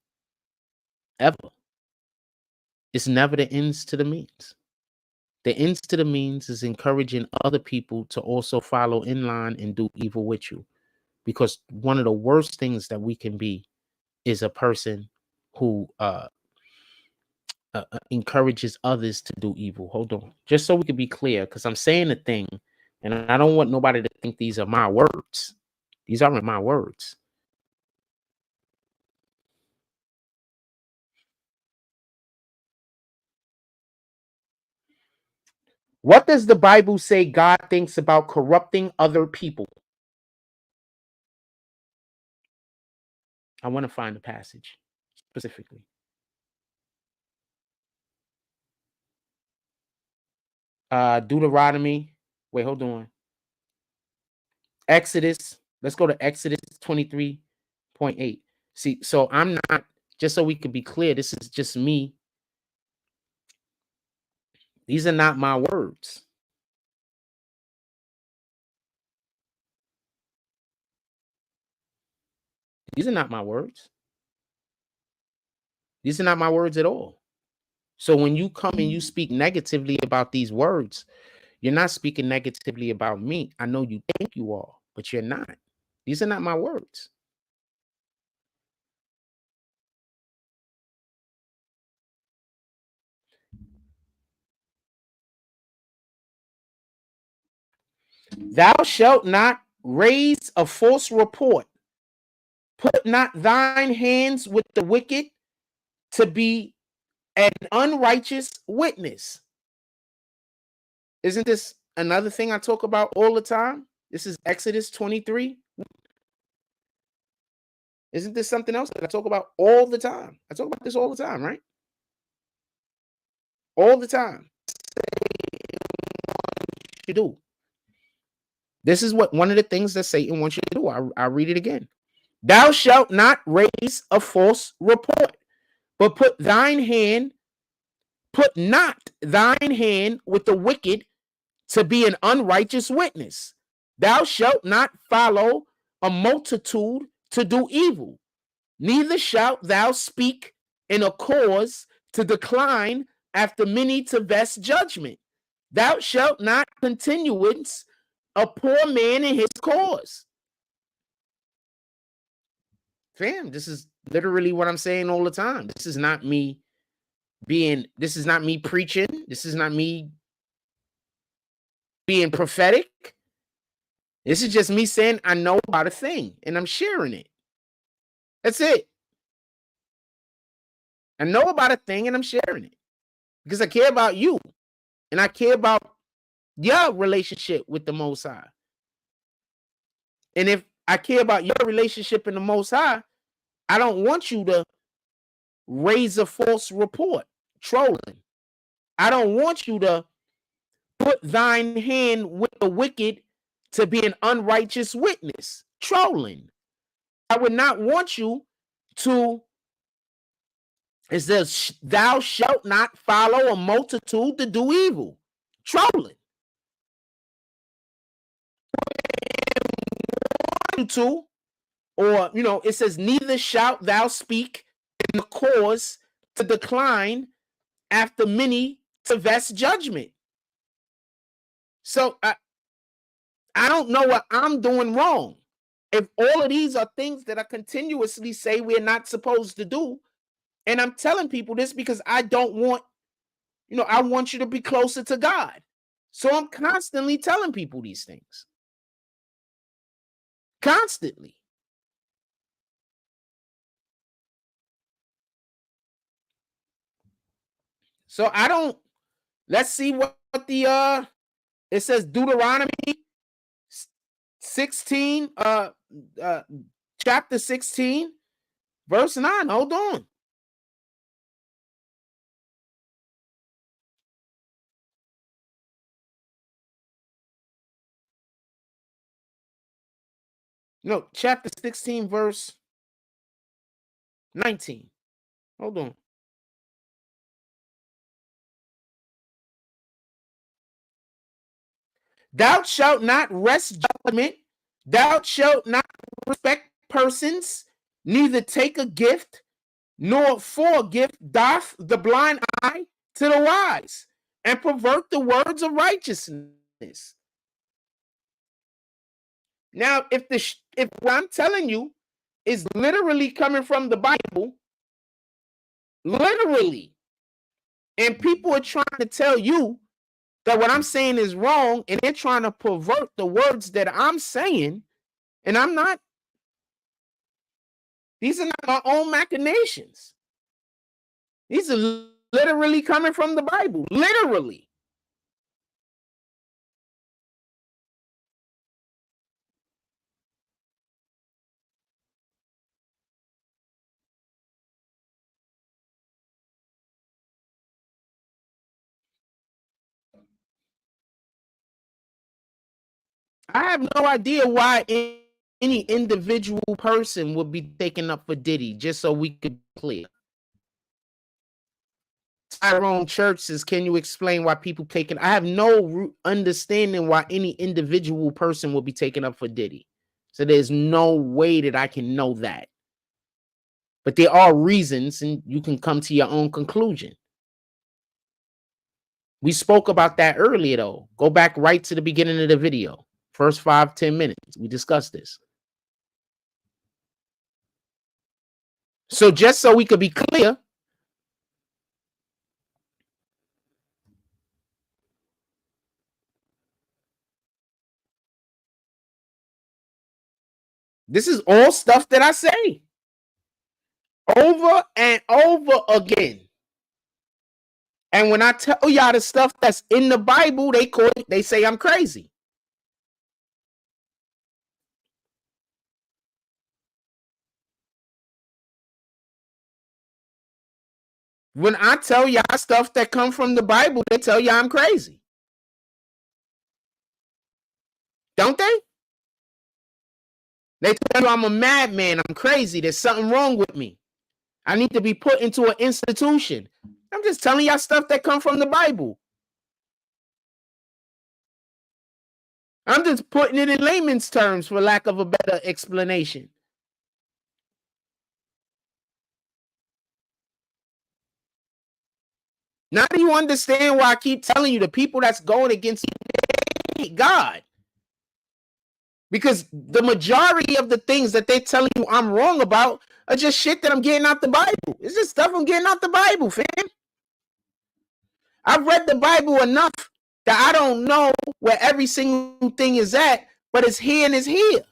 Ever. It's never the ends to the means. The ends to the means is encouraging other people to also follow in line and do evil with you. Because one of the worst things that we can be is a person who encourages others to do evil. Hold on. Just so we can be clear, because I'm saying a thing, and I don't want nobody to think these are my words. These aren't my words. What does the Bible say God thinks about corrupting other people? I want to find the passage specifically. Deuteronomy. Wait, hold on. Exodus. Let's go to Exodus 23:8. See, so I'm not, just so we can be clear, this is just me. These are not my words. These are not my words. These are not my words at all. So when you come and you speak negatively about these words, you're not speaking negatively about me. I know you think you are, but you're not. These are not my words. Thou shalt not raise a false report. Put not thine hands with the wicked to be an unrighteous witness. Isn't this another thing I talk about all the time? This is Exodus 23. Isn't this something else that I talk about all the time? I talk about this all the time, right? All the time. You do. This is what one of the things that Satan wants you to do. I'll read it again. Thou shalt not raise a false report, but put not thine hand with the wicked to be an unrighteous witness. Thou shalt not follow a multitude to do evil, neither shalt thou speak in a cause to decline after many to vest judgment. Thou shalt not continuance a poor man in his cause. Fam, this is literally what I'm saying all the time. This is not me preaching. This is not me being prophetic. This is just me saying I know about a thing and I'm sharing it. That's it. I know about a thing and I'm sharing it because I care about you and I care about your relationship with the Most High. And if I care about your relationship in the Most High, I don't want you to raise a false report, trolling. I don't want you to put thine hand with the wicked to be an unrighteous witness, trolling. I would not want you to, it says, thou shalt not follow a multitude to do evil, trolling. To, or, it says, neither shalt thou speak in the cause to decline after many to vest judgment. So I don't know what I'm doing wrong. If all of these are things that I continuously say we're not supposed to do, and I'm telling people this because I don't want, I want you to be closer to God. So I'm constantly telling people these things. Constantly. So let's see what the it says Deuteronomy 16, chapter 16, verse 9. Hold on. No, chapter 16, verse 19. Hold on. Thou shalt not wrest judgment, thou shalt not respect persons, neither take a gift, nor for a gift doth the blind eye to the wise, and pervert the words of righteousness. Now, if what I'm telling you is literally coming from the Bible, literally, and people are trying to tell you that what I'm saying is wrong, and they're trying to pervert the words that I'm saying, and I'm not. These are not my own machinations. These are literally coming from the Bible, literally. I have no idea why any individual person would be taken up for Diddy, just so we could be clear. Tyrone Church says, can you explain why people taken? I have no understanding why any individual person will be taken up for Diddy. So there's no way that I can know that. But there are reasons, and you can come to your own conclusion. We spoke about that earlier, though. Go back right to the beginning of the video. First 5-10 minutes. We discussed this. So just so we could be clear, this is all stuff that I say over and over again. And when I tell y'all the stuff that's in the Bible, they say I'm crazy. When I tell y'all stuff that come from the Bible, they tell y'all I'm crazy. Don't they? They tell you I'm a madman, I'm crazy, there's something wrong with me. I need to be put into an institution. I'm just telling y'all stuff that come from the Bible. I'm just putting it in layman's terms for lack of a better explanation. Now do you understand why I keep telling you the people that's going against God? Because the majority of the things that they're telling you I'm wrong about are just shit that I'm getting out the Bible. It's just stuff I'm getting out the Bible, fam. I've read the Bible enough that I don't know where every single thing is at, but it's here and it's here.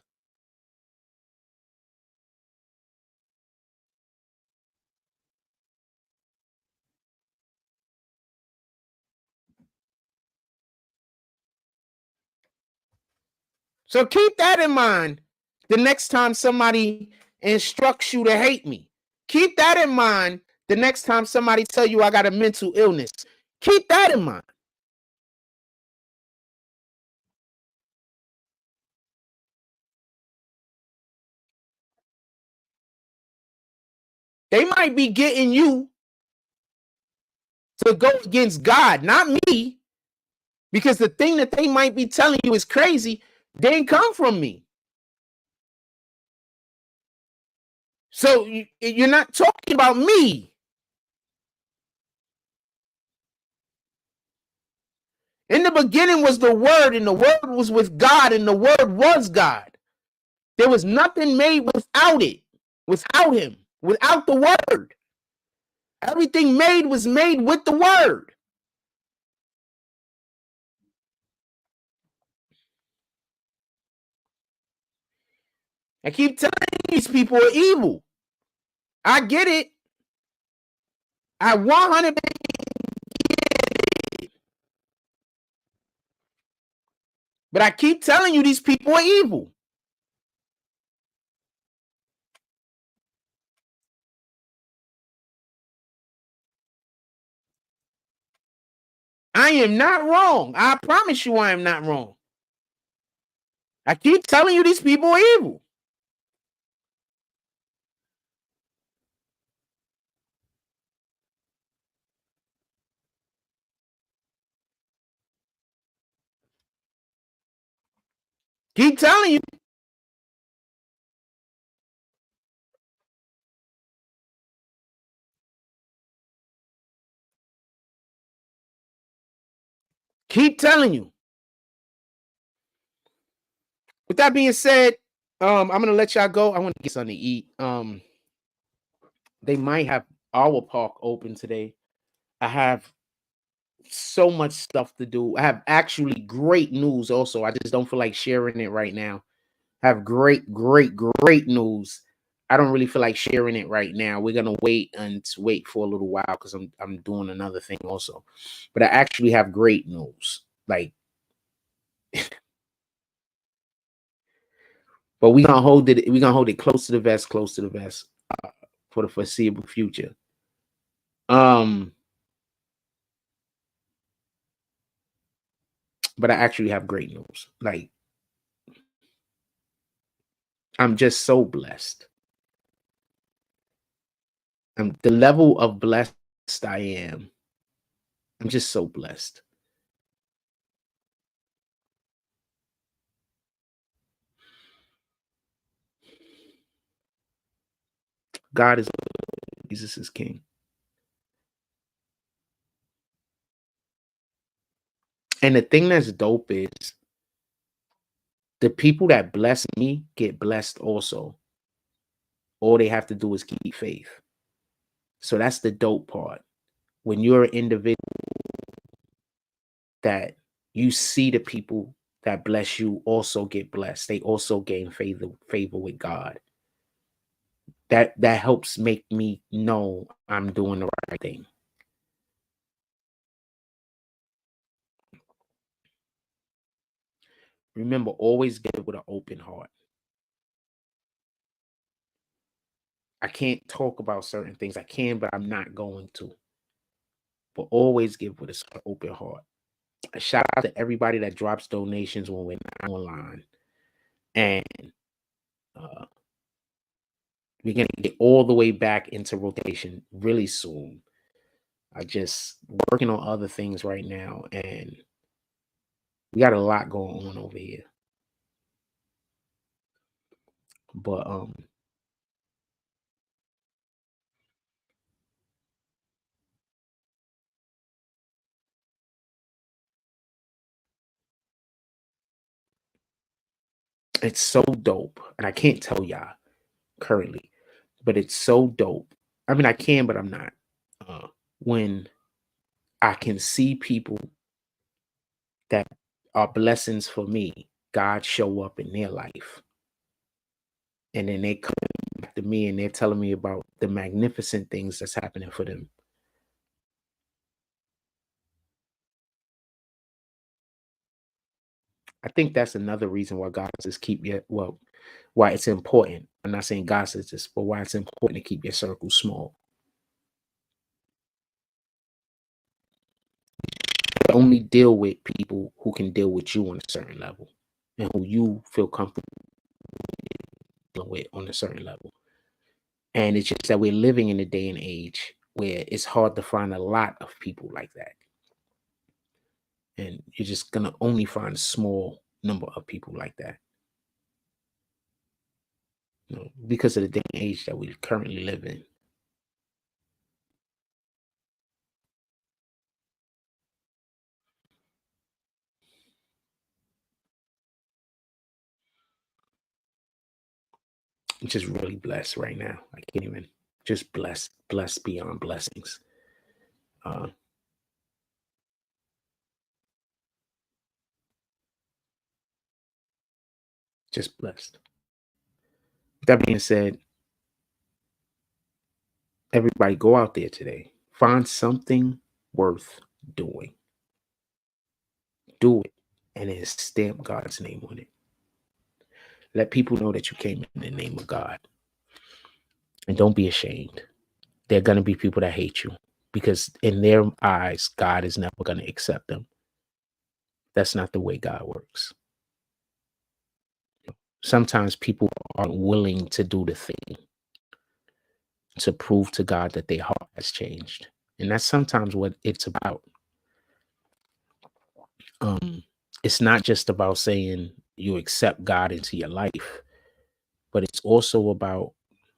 So keep that in mind the next time somebody instructs you to hate me. Keep that in mind the next time somebody tell you I got a mental illness. Keep that in mind. They might be getting you to go against God, not me, because the thing that they might be telling you is crazy. They ain't come from me. So you're not talking about me. In the beginning was the Word, and the Word was with God, and the Word was God. There was nothing made without it, without him, without the Word. Everything made was made with the Word. I keep telling you, these people are evil. I get it. I 100% get it. But I keep telling you, these people are evil. I am not wrong. I promise you I am not wrong. I keep telling you these people are evil. Keep telling you. Keep telling you. With that being said, I'm gonna let y'all go. I want to get something to eat. They might have our park open today. I have so much stuff to do. I have actually great news also. I just don't feel like sharing it right now. I have great news. I don't really feel like sharing it right now. We're gonna wait for a little while because I'm doing another thing also. But I actually have great news. Like, but we're gonna hold it close to the vest, for the foreseeable future. But I actually have great news. Like, I'm just so blessed. The level of blessed I am. I'm just so blessed. God is Jesus is king. And the thing that's dope is the people that bless me get blessed also. All they have to do is keep faith. So that's the dope part. When you're an individual that you see the people that bless you also get blessed. They also gain favor with God. That helps make me know I'm doing the right thing. Remember, always give with an open heart. I can't talk about certain things. I can, but I'm not going to. But always give with an open heart. A shout out to everybody that drops donations when we're not online. And we're going to get all the way back into rotation really soon. I just working on other things right now, and we got a lot going on over here. But it's so dope, and I can't tell y'all currently, but it's so dope. I mean, I can, but I'm not. When I can see people that are blessings for me, God show up in their life, and then they come back to me and they're telling me about the magnificent things that's happening for them. I think that's another reason why God says why it's important. I'm not saying God says this, but why it's important to keep your circle small. You only deal with people who can deal with you on a certain level and who you feel comfortable with on a certain level. And it's just that we're living in a day and age where it's hard to find a lot of people like that. And you're just going to only find a small number of people like that. Because of the day and age that we currently live in. I'm just really blessed right now. I can't even just blessed beyond blessings. Just blessed. That being said, everybody go out there today. Find something worth doing. Do it. And then stamp God's name on it. Let people know that you came in the name of God. And don't be ashamed. There are going to be people that hate you because in their eyes, God is never going to accept them. That's not the way God works. Sometimes people aren't willing to do the thing to prove to God that their heart has changed. And that's sometimes what it's about. It's not just about saying, you accept God into your life, but it's also about,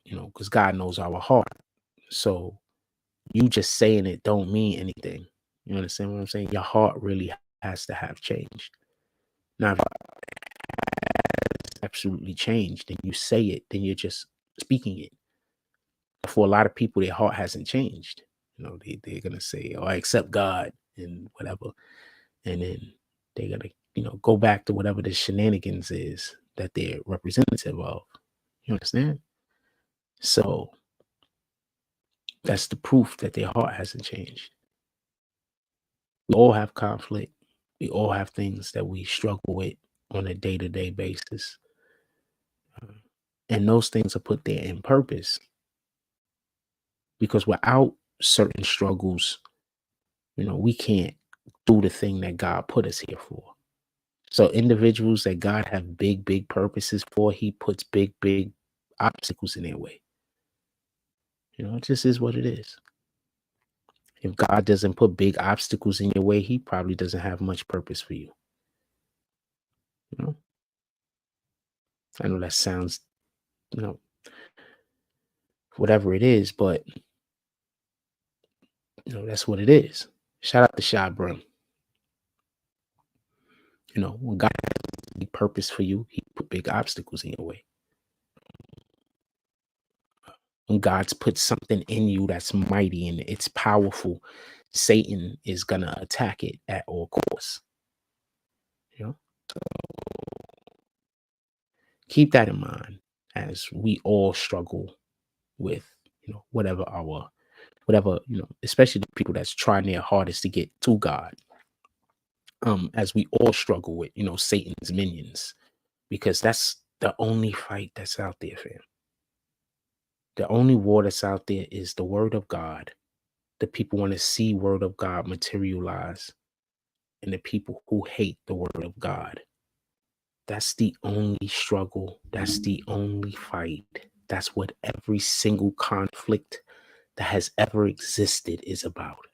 because God knows our heart. So you just saying it don't mean anything. You understand what I'm saying? Your heart really has to have changed. Now, if it's absolutely changed and you say it, then you're just speaking it. For a lot of people, their heart hasn't changed. They're going to say, oh, I accept God and whatever. And then they're going to, go back to whatever the shenanigans is that they're representative of. You understand? So that's the proof that their heart hasn't changed. We all have conflict. We all have things that we struggle with on a day-to-day basis. And those things are put there in purpose. Because without certain struggles, we can't do the thing that God put us here for. So individuals that God have big, big purposes for, he puts big, big obstacles in their way. It just is what it is. If God doesn't put big obstacles in your way, he probably doesn't have much purpose for you. I know that sounds, whatever it is, but that's what it is. Shout out to Shy Brum. When God has a big purpose for you, he put big obstacles in your way. When God's put something in you that's mighty and it's powerful, Satan is gonna attack it at all costs. So keep that in mind as we all struggle with, whatever, especially the people that's trying their hardest to get to God. As we all struggle with, Satan's minions, because that's the only fight that's out there, fam. The only war that's out there is the word of God. The people want to see word of God materialize, and the people who hate the word of God. That's the only struggle. That's the only fight. That's what every single conflict that has ever existed is about.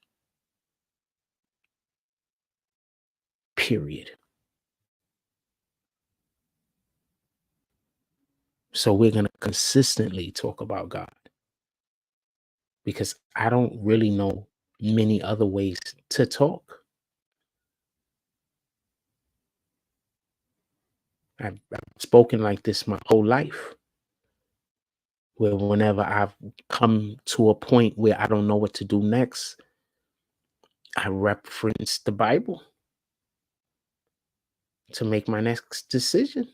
Period. So we're going to consistently talk about God, because I don't really know many other ways to talk. I've spoken like this my whole life, where whenever I've come to a point where I don't know what to do next, I reference the Bible to make my next decision.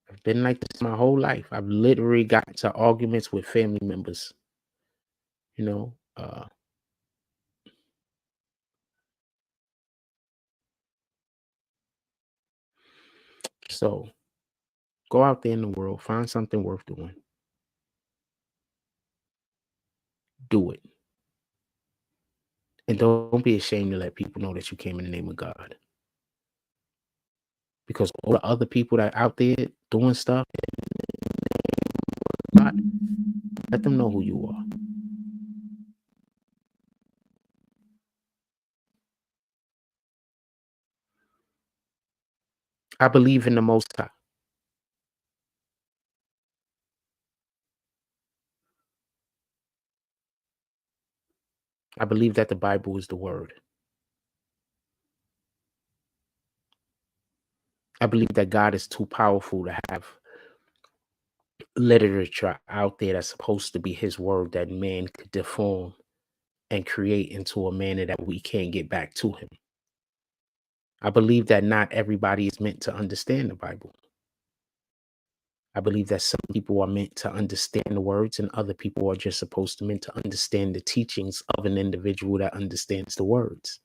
I've been like this my whole life. I've literally got into arguments with family members, so go out there in the world, find something worth doing. Do it. And don't be ashamed to let people know that you came in the name of God. Because all the other people that are out there doing stuff, God, let them know who you are. I believe in the Most High. I believe that the Bible is the word. I believe that God is too powerful to have literature out there that's supposed to be his word that man could deform and create into a manner that we can't get back to him. I believe that not everybody is meant to understand the Bible. I believe that some people are meant to understand the words and other people are just supposed to meant to understand the teachings of an individual that understands the words.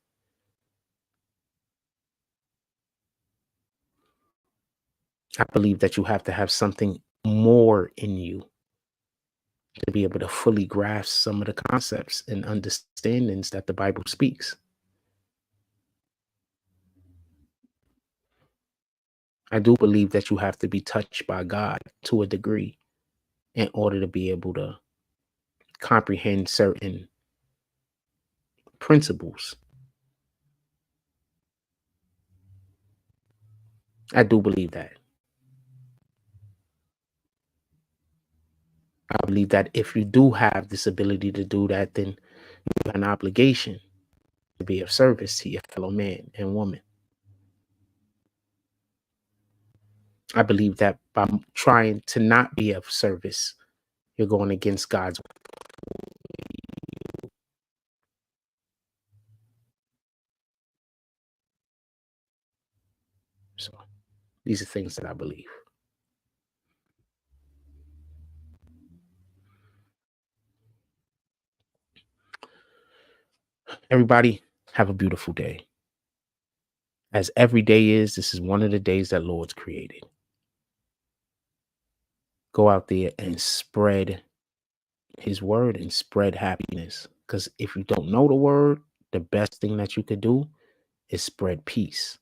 I believe that you have to have something more in you to be able to fully grasp some of the concepts and understandings that the Bible speaks. I do believe that you have to be touched by God to a degree in order to be able to comprehend certain principles. I do believe that. I believe that if you do have this ability to do that, then you have an obligation to be of service to your fellow man and woman. I believe that by trying to not be of service, you're going against God's will. So these are things that I believe. Everybody, have a beautiful day. As every day is, this is one of the days that Lord's created. Go out there and spread his word and spread happiness. Because if you don't know the word, the best thing that you could do is spread peace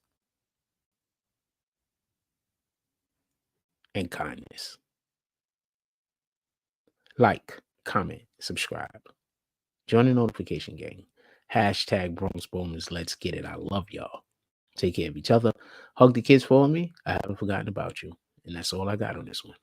and kindness. Like, comment, subscribe. Join the notification gang. Hashtag Bronx Bowmans. Let's get it. I love y'all. Take care of each other. Hug the kids for me. I haven't forgotten about you. And that's all I got on this one.